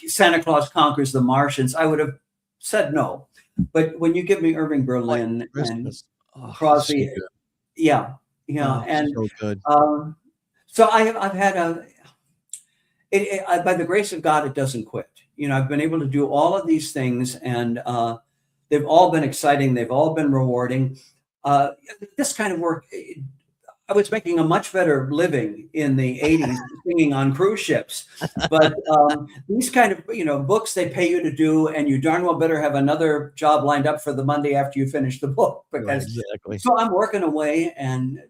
Santa Claus Conquers the Martians? I would have said no. But when you give me Irving Berlin and Crosby, and so good. So I've had by the grace of God, it doesn't quit. I've been able to do all of these things, and they've all been exciting. They've all been rewarding. This kind of work, I was making a much better living in the 80s singing on cruise ships. But these kind of, books they pay you to do, and you darn well better have another job lined up for the Monday after you finish the book. Because, exactly. So I'm working away and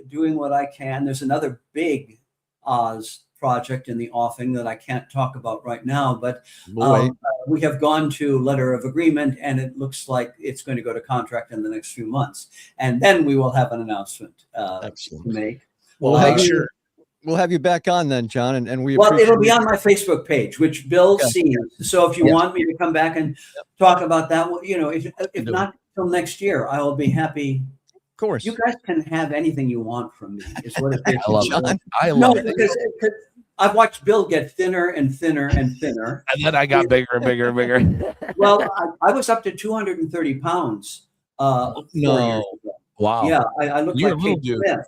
doing what I can. There's another big Oz project in the offing that I can't talk about right now, but we have gone to letter of agreement, and it looks like it's going to go to contract in the next few months, and then we will have an announcement to make. We'll have you back on then, John, and we. Well, it'll be on my Facebook page, which Bill sees. So if you want me to come back and talk about that, if not till next year, I will be happy. Of course, you guys can have anything you want from me. Is what it is. I love it. Because I've watched Bill get thinner and thinner and thinner, and then I got bigger and bigger and bigger. Well, I was up to 230 pounds. 4 years ago. Wow. Yeah, I look like Kate Smith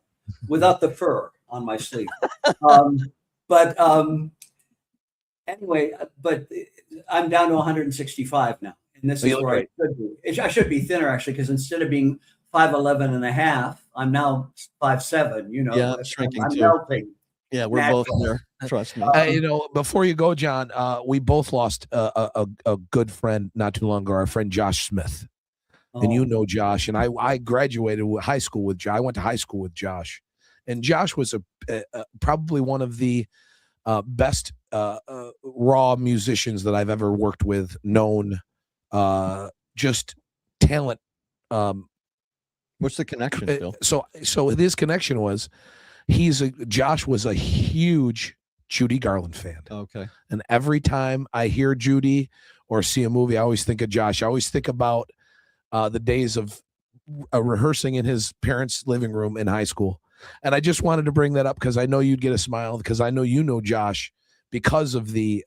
without the fur on my sleeve. Anyway, but I'm down to 165 now, and this is where I should be. I should be thinner actually, because instead of being 5'11 and a half, I'm now 5'7". Yeah, I'm shrinking too. Melting. Yeah, we're both there. Trust me. Before you go, John, we both lost a good friend not too long ago. Our friend Josh Smith, and you know Josh, and I graduated high school with Josh. I went to high school with Josh, and Josh was probably one of the best raw musicians that I've ever worked with. Known, just talent. What's the connection, Phil? So his connection was. Josh was a huge Judy Garland fan. Okay. And every time I hear Judy or see a movie, I always think of Josh. I always think about the days of rehearsing in his parents' living room in high school. And I just wanted to bring that up because I know you'd get a smile, because I know you know Josh because of the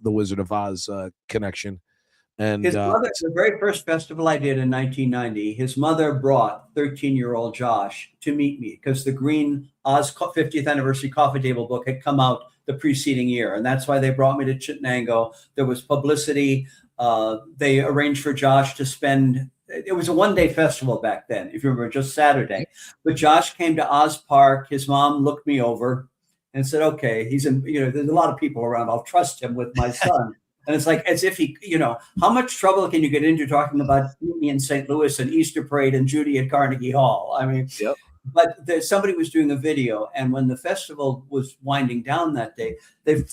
Wizard of Oz connection. And his mother, the very first festival I did in 1990, his mother brought 13-year-old Josh to meet me because the Greene Oz 50th anniversary coffee table book had come out the preceding year. And that's why they brought me to Chittenango. There was publicity. They arranged for Josh to spend, it was a one-day festival back then, if you remember, just Saturday. But Josh came to Oz Park. His mom looked me over and said, okay, there's a lot of people around. I'll trust him with my son. And it's like as if he, how much trouble can you get into talking about me in St. Louis and Easter Parade and Judy at Carnegie Hall? I mean, but somebody was doing a video, and when the festival was winding down that day, they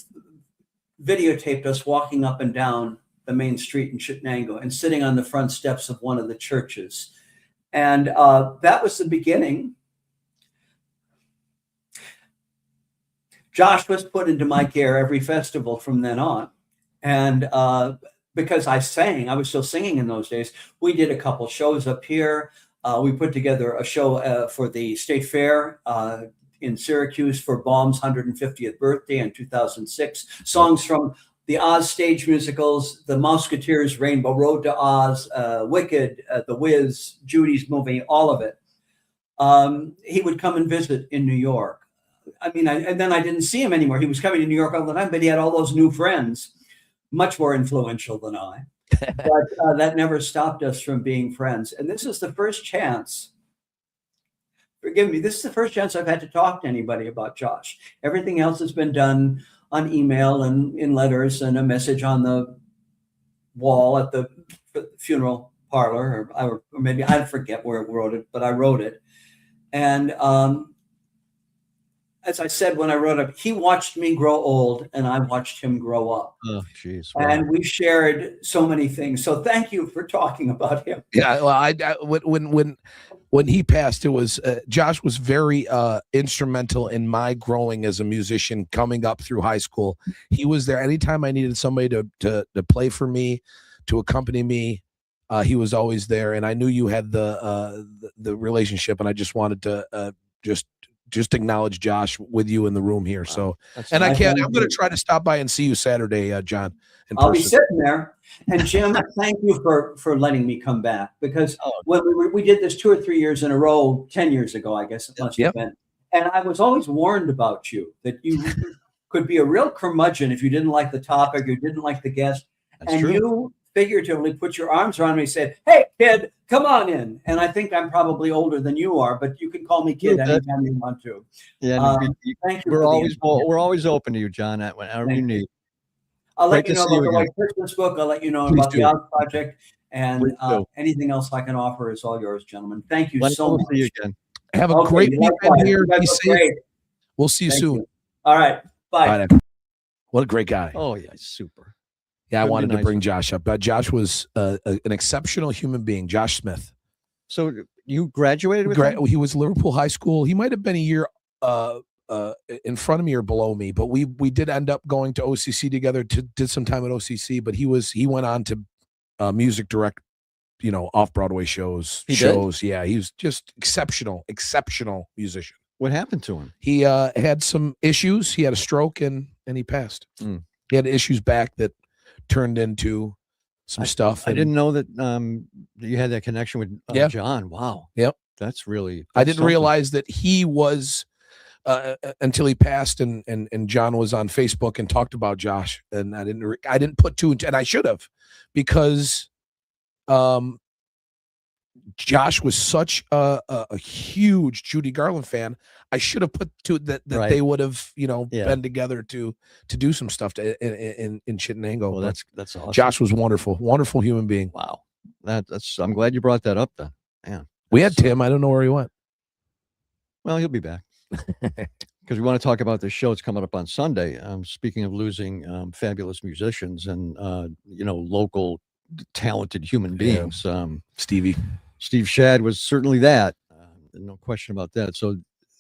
videotaped us walking up and down the main street in Chittenango and sitting on the front steps of one of the churches. And that was the beginning. Josh was put into my care every festival from then on. And because I was still singing in those days, we did a couple shows up here. We put together a show for the State Fair in Syracuse for Baum's 150th birthday in 2006. Songs from the Oz stage musicals, The Mouseketeers, Rainbow Road to Oz, Wicked, The Wiz, Judy's movie, all of it. He would come and visit in New York. I mean, and then I didn't see him anymore. He was coming to New York all the time, but he had all those new friends. Much more influential than I, but that never stopped us from being friends. And this is the first chance, forgive me, this is the first chance I've had to talk to anybody about Josh. Everything else has been done on email and in letters and a message on the wall at the funeral parlor, or maybe I forget where I wrote it, but I wrote it. And as I said, when I wrote it, he watched me grow old and I watched him grow up. Oh, geez. Wow. And we shared so many things. So thank you for talking about him. Yeah. Well, when he passed, it was, Josh was very instrumental in my growing as a musician coming up through high school. He was there anytime I needed somebody to play for me, to accompany me. He was always there. And I knew you had the relationship, and I just wanted to just acknowledge Josh with you in the room here. So, and I'm going to try to stop by and see you Saturday, John. I'll be sitting there. And Jim, thank you for letting me come back, because when we did this 2 or 3 years in a row, 10 years ago, I guess it must have been. And I was always warned about you, that you could be a real curmudgeon if you didn't like the topic, or didn't like the guest. That's true. You figuratively put your arms around me and said, "Hey, kid, come on in." And I think I'm probably older than you are, but you can call me kid anytime you want to. Yeah, thank you. We're always open to you, John, whenever you need. I'll let you know about the White Christmas book. I'll let you know about the Oz Project, and anything else I can offer is all yours, gentlemen. Thank you so much. See you again. Have a great weekend here. Be safe. We'll see you soon. All right. Bye. Bye. What a great guy. Oh, yeah. Super. Yeah, I wanted to bring Josh up. Josh was an exceptional human being, Josh Smith. So you graduated with him? He was Liverpool High School. He might have been a year in front of me or below me, but we did end up going to OCC together. Did some time at OCC, but he went on to music direct, off Broadway shows. Yeah, he was just exceptional musician. What happened to him? He had some issues. He had a stroke and he passed. He had issues back that turned into some stuff. I didn't know that you had that connection with John. Wow. Yep. That's I didn't realize that he was until he passed, and John was on Facebook and talked about Josh, and I didn't put two, and I should have, because Josh was such a huge Judy Garland fan. I should have put two that right. They would have been together to do some stuff in Chittenango. Well, that's awesome. Josh was wonderful human being. Wow, that's I'm glad you brought that up. Then, man, we had Tim. I don't know where he went. Well, he'll be back because we want to talk about the show that's coming up on Sunday. Speaking of losing fabulous musicians and local talented human beings, Steve Schad was certainly that. No question about that. So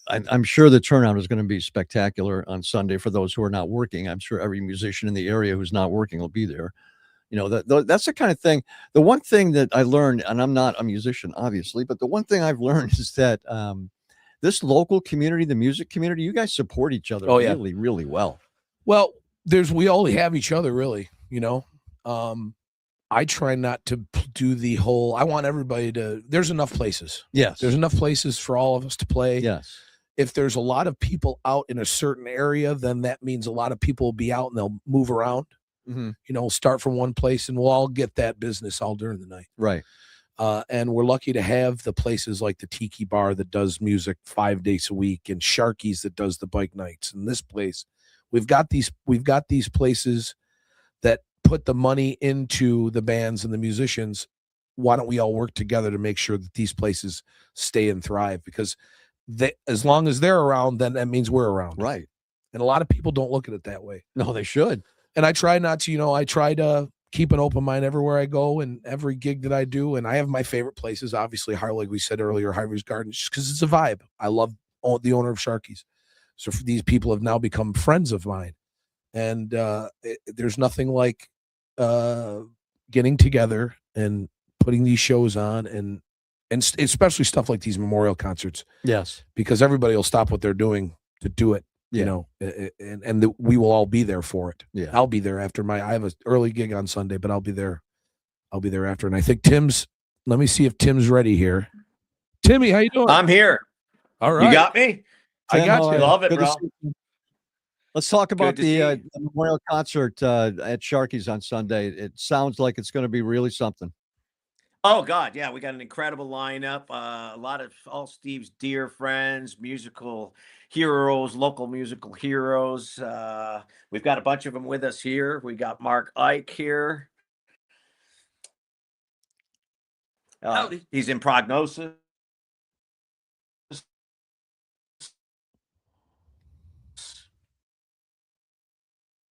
I'm sure the turnout is going to be spectacular on Sunday for those who are not working. I'm sure every musician in the area who's not working will be there. That's the kind of thing. The one thing that I learned, and I'm not a musician, obviously, but the one thing I've learned is that this local community, the music community, you guys support each other really, really well. Well, we all have each other, really, I try not to do the whole, I want everybody there's enough places. Yes. There's enough places for all of us to play. Yes. If there's a lot of people out in a certain area, then that means a lot of people will be out and they'll move around, start from one place, and we'll all get that business all during the night. Right. And we're lucky to have the places like the Tiki Bar that does music 5 days a week, and Sharkey's that does the bike nights, and this place. We've got these places that put the money into the bands and the musicians. Why don't we all work together to make sure that these places stay and thrive? Because as long as they're around, then that means we're around. Right. And a lot of people don't look at it that way. No, they should. And I try not to, I try to keep an open mind everywhere I go and every gig that I do. And I have my favorite places, obviously, like we said earlier, Harvey's Garden, just because it's a vibe. I love the owner of Sharkey's. So these people have now become friends of mine. And there's nothing like getting together and putting these shows on, and especially stuff like these memorial concerts. Yes, because everybody will stop what they're doing to do it. And we will all be there for it. Yeah, I'll be there after I have an early gig on Sunday, but I'll be there after. And I think let me see if Tim's ready here. Timmy, how you doing? I'm here. All right, you got me. I got you. Love it, bro. Let's talk about the memorial concert at Sharkey's on Sunday. It sounds like it's going to be really something. Oh, God. Yeah, we got an incredible lineup. A lot of all Steve's dear friends, musical heroes, local musical heroes. We've got a bunch of them with us here. We got Mark Ike here. He's in Prognosis.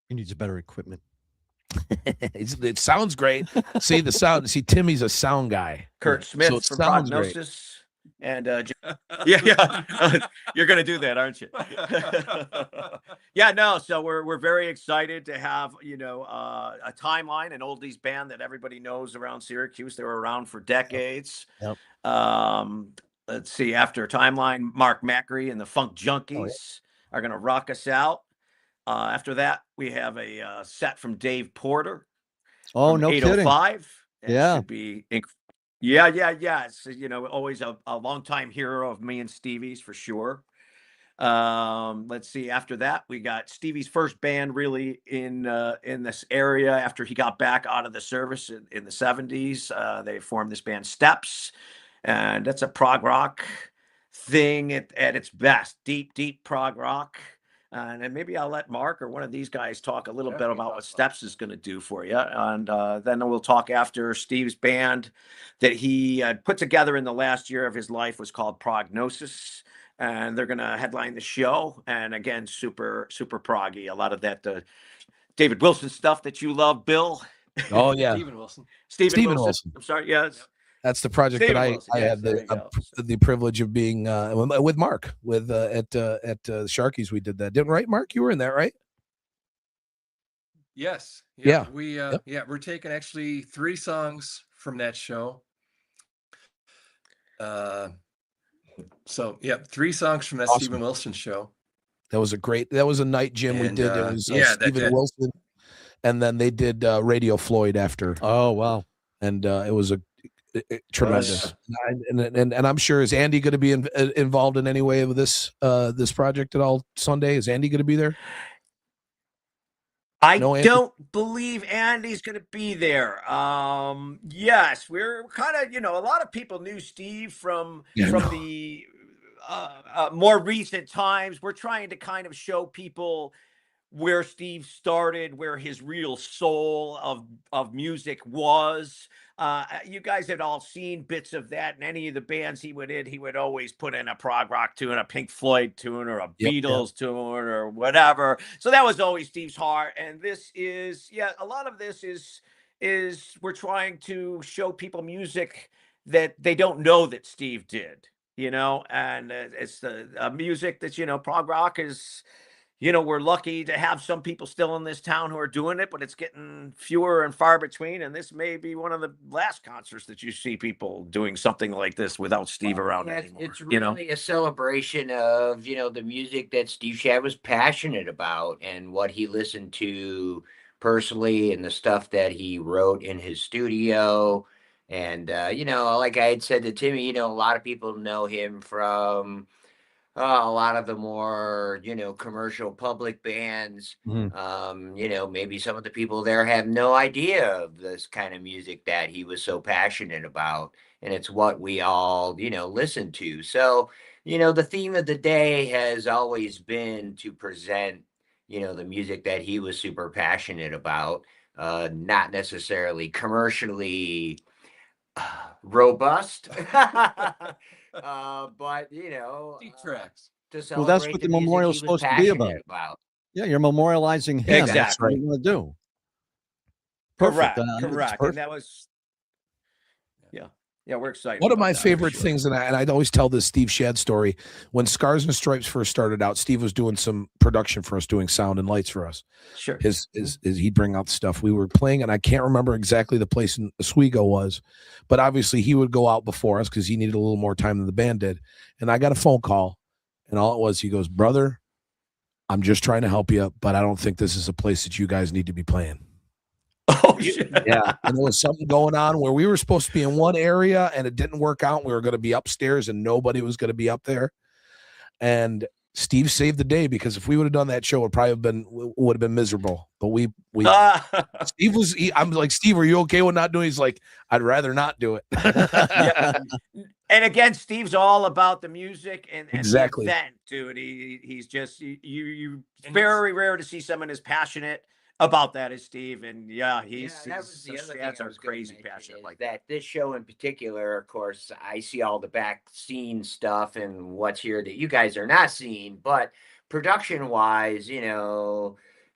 He needs better equipment. It sounds great. See the sound. See, Timmy's a sound guy. Kurt Smith from Prognosis. Great. And yeah, you're gonna do that, aren't you? Yeah, no. So we're very excited to have a Timeline, an oldies band that everybody knows around Syracuse. They were around for decades. Yep. Let's see. After Timeline, Mark Macri and the Funk Junkies are gonna rock us out. After that, we have a set from Dave Porter. Oh, no kidding. 805. Yeah. Should be yeah. It's always a longtime hero of me and Stevie's for sure. Let's see. After that, we got Stevie's first band really in this area after he got back out of the service in the 70s. They formed this band Steps, and that's a prog rock thing at its best. Deep prog rock. And then maybe I'll let Mark or one of these guys talk a little bit about what Steps is going to do for you. And then we'll talk after Steve's band that he put together in the last year of his life was called Prognosis. and they're going to headline the show. And again, super proggy. A lot of that David Wilson stuff that you love, Bill. Oh yeah, Stephen Wilson. I'm sorry. Yes. That's the project Stephen that Wilson, I yes, had there you go. the privilege of being with Mark at Sharkey's. We did that, didn't right, Mark? You were in that, right? Yes. Yeah. We're taking actually 3 songs from that show. 3 songs from that Awesome. Stephen Wilson show. That was a night, Jim. We did. It was Stephen Wilson, and then they did Radio Floyd after. Oh wow! And it was tremendous. And I'm sure, is Andy going to be involved in any way with this project at all Sunday? Is Andy going to be there? I don't believe Andy's going to be there. Yes, we're kind of, a lot of people knew Steve from the more recent times. We're trying to kind of show people where Steve started, where his real soul of music was. You guys had all seen bits of that in any of the bands he would always put in a prog rock tune, a Pink Floyd tune, or a Beatles tune, or whatever. So that was always Steve's heart. And this is, a lot of this is we're trying to show people music that they don't know that Steve did, and it's the music that's, prog rock is, we're lucky to have some people still in this town who are doing it, but it's getting fewer and far between. And this may be one of the last concerts that you see people doing something like this without Steve around anymore. It's really a celebration of, the music that Steve Schad was passionate about and what he listened to personally and the stuff that he wrote in his studio. And, like I had said to Timmy, a lot of people know him from a lot of the more, commercial public bands. Maybe some of the people there have no idea of this kind of music that he was so passionate about. And it's what we all, listen to. So, the theme of the day has always been to present, the music that he was super passionate about, not necessarily commercially robust. But deep tracks. Well, that's what the memorial is supposed to be about. Yeah, you're memorializing him. Exactly. That's what you're going to do. Perfect. Perfect. Correct. And that was, we're excited. One of my favorite things, and I'd always tell this Steve Schad story. When Scars and Stripes first started out, Steve was doing some production for us, doing sound and lights for us. Sure. He'd bring out the stuff we were playing, and I can't remember exactly the place in Oswego was, but obviously he would go out before us because he needed a little more time than the band did. And I got a phone call, and all it was, he goes, "Brother, I'm just trying to help you, but I don't think this is a place that you guys need to be playing." Oh, shit. Yeah. And there was something going on where we were supposed to be in one area and it didn't work out. We were going to be upstairs and nobody was going to be up there. And Steve saved the day, because if we would have done that show, it probably would have been miserable. But I'm like, "Steve, are you okay with not doing it?" He's like, "I'd rather not do it." Yeah. And again, Steve's all about the music and exactly. The event, dude. He's just you very rare to see someone as passionate about that as Steve. And he's crazy passionate like that. This show in particular, of course, I see all the back scene stuff and what's here that you guys are not seeing, but production wise,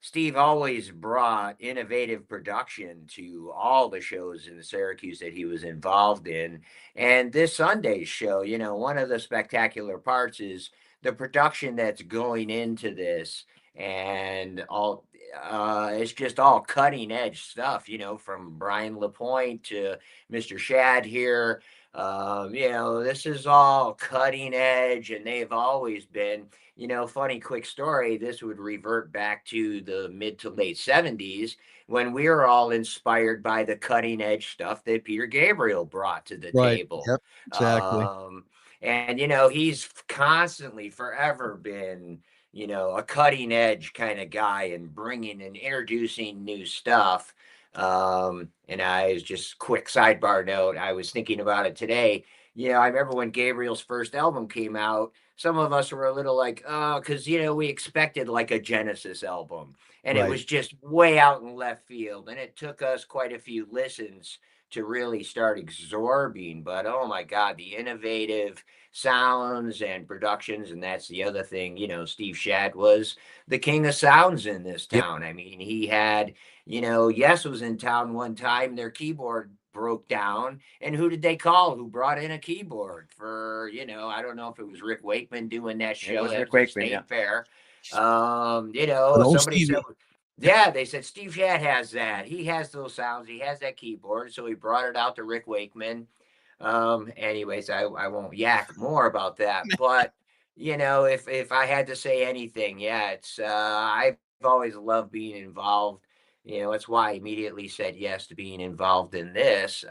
Steve always brought innovative production to all the shows in Syracuse that he was involved in. And this Sunday's show, one of the spectacular parts is the production that's going into this, and all it's just all cutting edge stuff, from Brian LaPointe to Mr. Schad here. This is all cutting edge, and they've always been, funny quick story. This would revert back to the mid to late 70s when we were all inspired by the cutting edge stuff that Peter Gabriel brought to the table. Yep, exactly. And, he's constantly forever been, a cutting edge kind of guy and bringing and introducing new stuff. And I was just quick sidebar note. I was thinking about it today. I remember when Gabriel's first album came out, some of us were a little like, oh, because, we expected like a Genesis album, and it was just way out in left field. And it took us quite a few listens to really start absorbing. But oh my God, the innovative sounds and productions. And that's the other thing, Steve Schad was the king of sounds in this town. I mean, he had, Yes was in town one time, their keyboard broke down, and who did they call? Who brought in a keyboard for, I don't know if it was Rick Wakeman doing that show. It was Rick at the Wakeman, State yeah. Fair. Hello, Somebody Stevie. said, yeah, they said Steve Schad has that. He has those sounds. He has that keyboard. So he brought it out to Rick Wakeman. Anyways, I won't yak more about that. But if I had to say anything, it's I've always loved being involved. That's why I immediately said yes to being involved in this.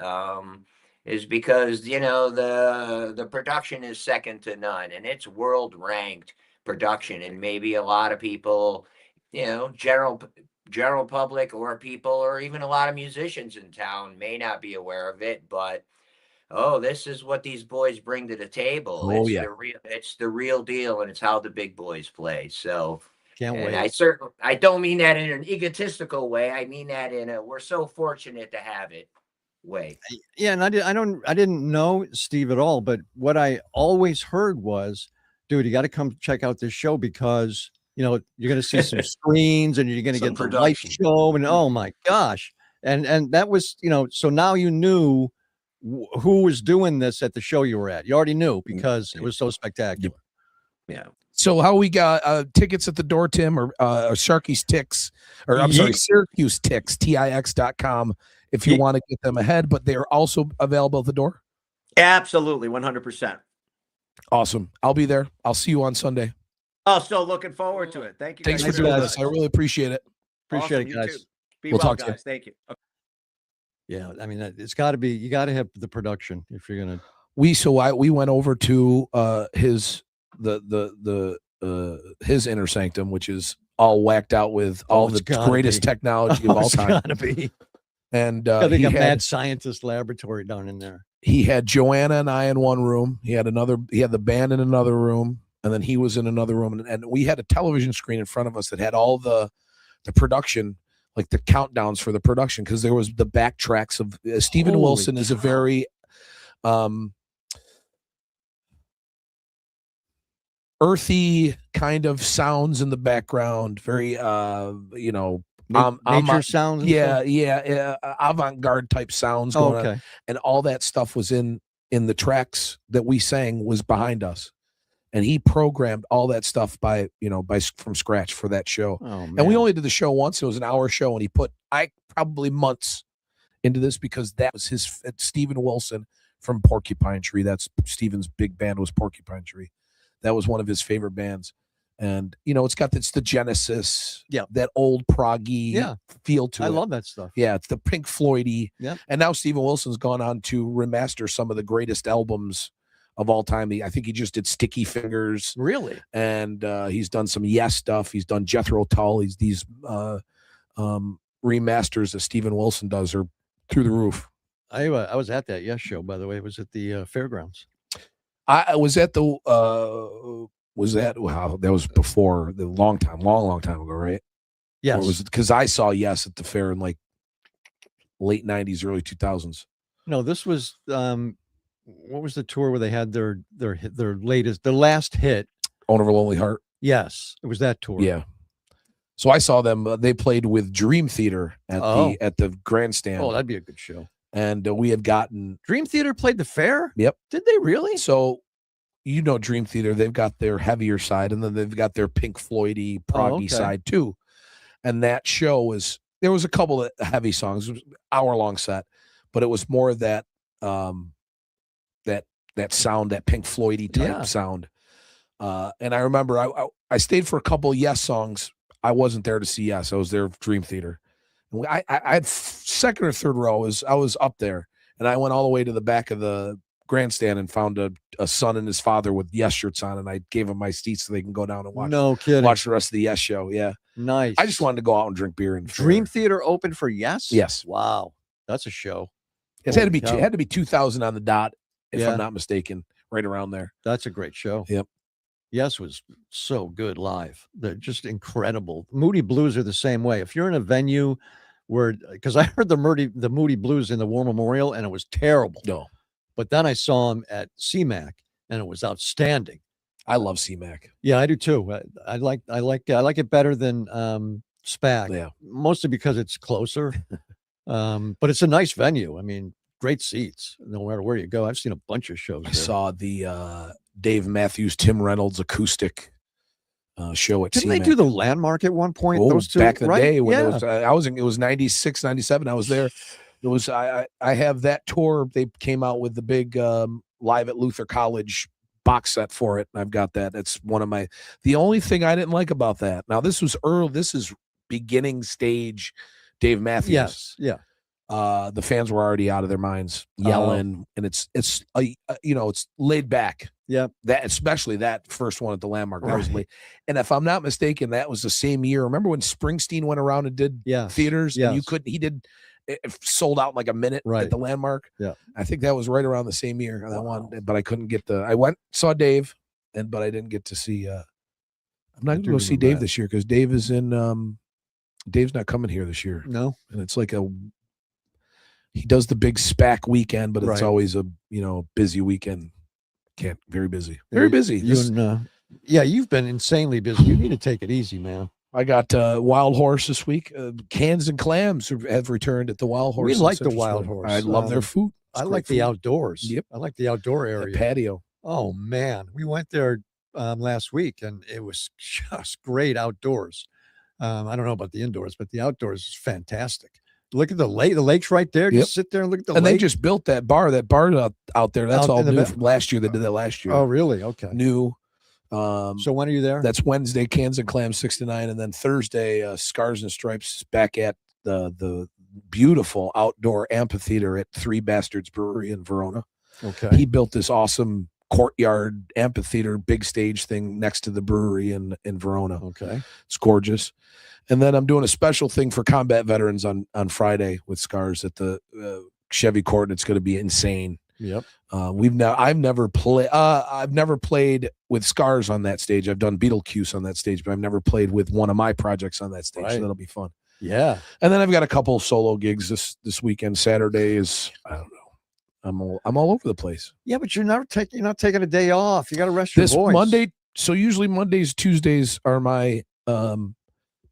Is because the production is second to none, and it's world ranked production, and maybe a lot of people, general public or people or even a lot of musicians in town may not be aware of it, but this is what these boys bring to the table. Oh, It's the real deal, and it's how the big boys play. So Can't wait. I don't mean that in an egotistical way. I mean that in a we're so fortunate to have it way. Yeah, and I didn't know Steve at all, but what I always heard was, dude, you got to come check out this show because you're going to see some screens and you're going to get the light show, and oh my gosh, and that was so now you knew who was doing this at the show you were at. You already knew because it was so spectacular. Yeah. So how we got tickets at the door, Tim, or Sharky's Ticks, or I'm sorry, Syracuse Ticks, TIX.com, if you want to get them ahead, but they're also available at the door? Absolutely, 100%. Awesome. I'll be there. I'll see you on Sunday. Oh, so looking forward to it. Thank you. Thanks for doing this. I really appreciate it. Appreciate it, guys. Too. Be We'll well, talk to you. guys. Thank you. Okay. Yeah, I mean, it's got to be. You got to have the production if you're gonna. We went over to his inner sanctum, which is all whacked out with all the greatest technology of all time. Gotta be. And I think a mad scientist laboratory down in there. He had Joanna and I in one room. He had the band in another room, and then he was in another room. And we had a television screen in front of us that had all the production, like the countdowns for the production, because there was the backtracks of Steven Wilson is a very earthy kind of sounds in the background, very nature sounds. Yeah, avant-garde type sounds going on, and all that stuff was in the tracks that we sang was behind us, and he programmed all that stuff from scratch for that show. And we only did the show once. It was an hour show, and he put probably months into this because that was his Steven Wilson from Porcupine Tree. That's Steven's big band was Porcupine Tree. That was one of his favorite bands. And, it's the Genesis, that old proggy feel to it. I love that stuff. Yeah, it's the Pink Floyd-y. Yeah. And now Steven Wilson's gone on to remaster some of the greatest albums of all time. I think he just did Sticky Fingers. Really? And he's done some Yes stuff. He's done Jethro Tull. These remasters that Steven Wilson does are through the roof. I was at that Yes show, by the way. It was at the fairgrounds. I was at the that was before the long time ago, right? Yes. Or was it because I saw Yes at the fair in like late 90s, early 2000s? No, this was what was the tour where they had their last hit? Owner of a Lonely Heart. Yes, it was that tour. Yeah. So I saw them. They played with Dream Theater at the grandstand. Oh, that'd be a good show. And we had gotten Dream Theater played the fair. Yep. Did they really? So, Dream Theater, they've got their heavier side, and then they've got their Pink Floyd-y, proggy side too. And that show there was a couple of heavy songs. It was an hour-long set, but it was more of that that sound, that Pink Floyd-y type sound. And I remember I stayed for a couple of Yes songs. I wasn't there to see Yes. I was there for Dream Theater. I had second or third row. I was up there, and I went all the way to the back of the grandstand and found a son and his father with Yes shirts on, and I gave them my seats so they can go down and watch. No kidding. Watch the rest of the Yes show. Yeah, nice. I just wanted to go out and drink beer and Dream Theater open for Yes. Yes. Wow, that's a show. It had to be 2000 on the dot, if I'm not mistaken, right around there. That's a great show. Yep. Yes was so good live. They're just incredible. Moody Blues are the same way. If you're in a venue where because I heard the Moody Blues in the War Memorial and it was terrible. No, but then I saw him at CMAC and it was outstanding. I love CMAC. Yeah, I do too. I like it better than SPAC. Yeah, mostly because it's closer. But it's a nice venue. I mean, great seats no matter where you go. I've seen a bunch of shows. I saw the Dave Matthews, Tim Reynolds acoustic show at Didn't CMAC. they do the Landmark at one point? Oh, those two, back in the right? day when Yeah. it was 96, 97. I was there. It was I have that tour. They came out with the big Live at Luther College box set for it. And I've got that. That's one of the only thing I didn't like about that. Now this was early. This is beginning stage Dave Matthews. Yes. Yeah. The fans were already out of their minds yelling, and it's laid back. Yeah, that especially that first one at the Landmark. That was Right. late. And if I'm not mistaken, that was the same year. Remember when Springsteen went around and did theaters? Yes. And you couldn't. He did. It sold out in like a minute Right. at the Landmark. Yeah, I think that was right around the same year. That one, but I couldn't get I went saw Dave, but I didn't get to see. I'm not going to go see remember Dave that. this year because Dave is in. Dave's not coming here this year. No, and it's like he does the big SPAC weekend, but it's Right. always a busy weekend. Very busy. Very busy. You've been insanely busy. You need to take it easy, man. I got Wild Horse this week. Cans and Clams have returned at the Wild Horse. We in like the Central Wild Florida. Horse. I love their food. It's I great like food. the outdoors. Yep. I like the outdoor That area. patio. Oh man, we went there last week and it was just great outdoors. I don't know about the indoors, but the outdoors is fantastic. Look at the lake. The lake's right there. Yep. Just sit there and look at the And lake. they just built that bar out there. That's Out all in the new back. from last year. They did that last year. Oh, really? Okay. New. So when are you there? That's Wednesday, Cans and Clams 6 to 9, and then Thursday, Scars and Stripes back at the beautiful outdoor amphitheater at Three Bastards Brewery in Verona. Okay. He built this awesome courtyard amphitheater, big stage thing next to the brewery in Verona. Okay. It's gorgeous. And then I'm doing a special thing for combat veterans on Friday with Scars at the Chevy Court, and it's going to be insane. Yep. I've never played with Scars on that stage. I've done Beetlejuice on that stage, but I've never played with one of my projects on that stage. Right. So that'll be fun. Yeah. And then I've got a couple solo gigs this weekend. Saturday is I don't know. I'm all over the place. Yeah, but you're not taking a day off. You got to rest your This voice. Monday, so usually Mondays, Tuesdays are my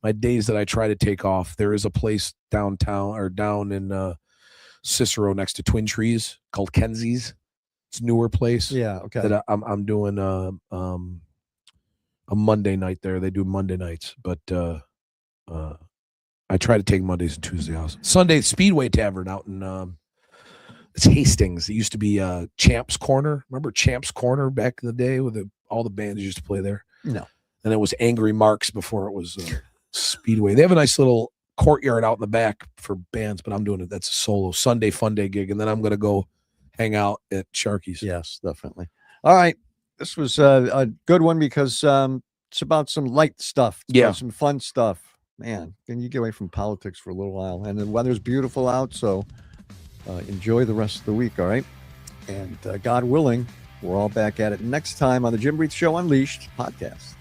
my days that I try to take off. There is a place downtown or down in Cicero next to Twin Trees called Kenzie's. It's a newer place. Yeah. Okay. That I'm doing a Monday night there. They do Monday nights, but I try to take Mondays and Tuesdays off. Sunday, Speedway Tavern out in it's Hastings. It used to be Champs Corner. Remember Champs Corner back in the day with all the bands used to play there? No. And it was Angry Marks before it was Speedway. They have a nice little courtyard out in the back for bands, but I'm doing it. That's a solo Sunday fun day gig, and then I'm going to go hang out at Sharkey's. Yes, definitely. All right. This was a good one because it's about some light stuff. It's about some fun stuff. Man, can you get away from politics for a little while? And the weather's beautiful out, so enjoy the rest of the week, all right? And God willing, we're all back at it next time on the Jim Reith Show Unleashed podcast.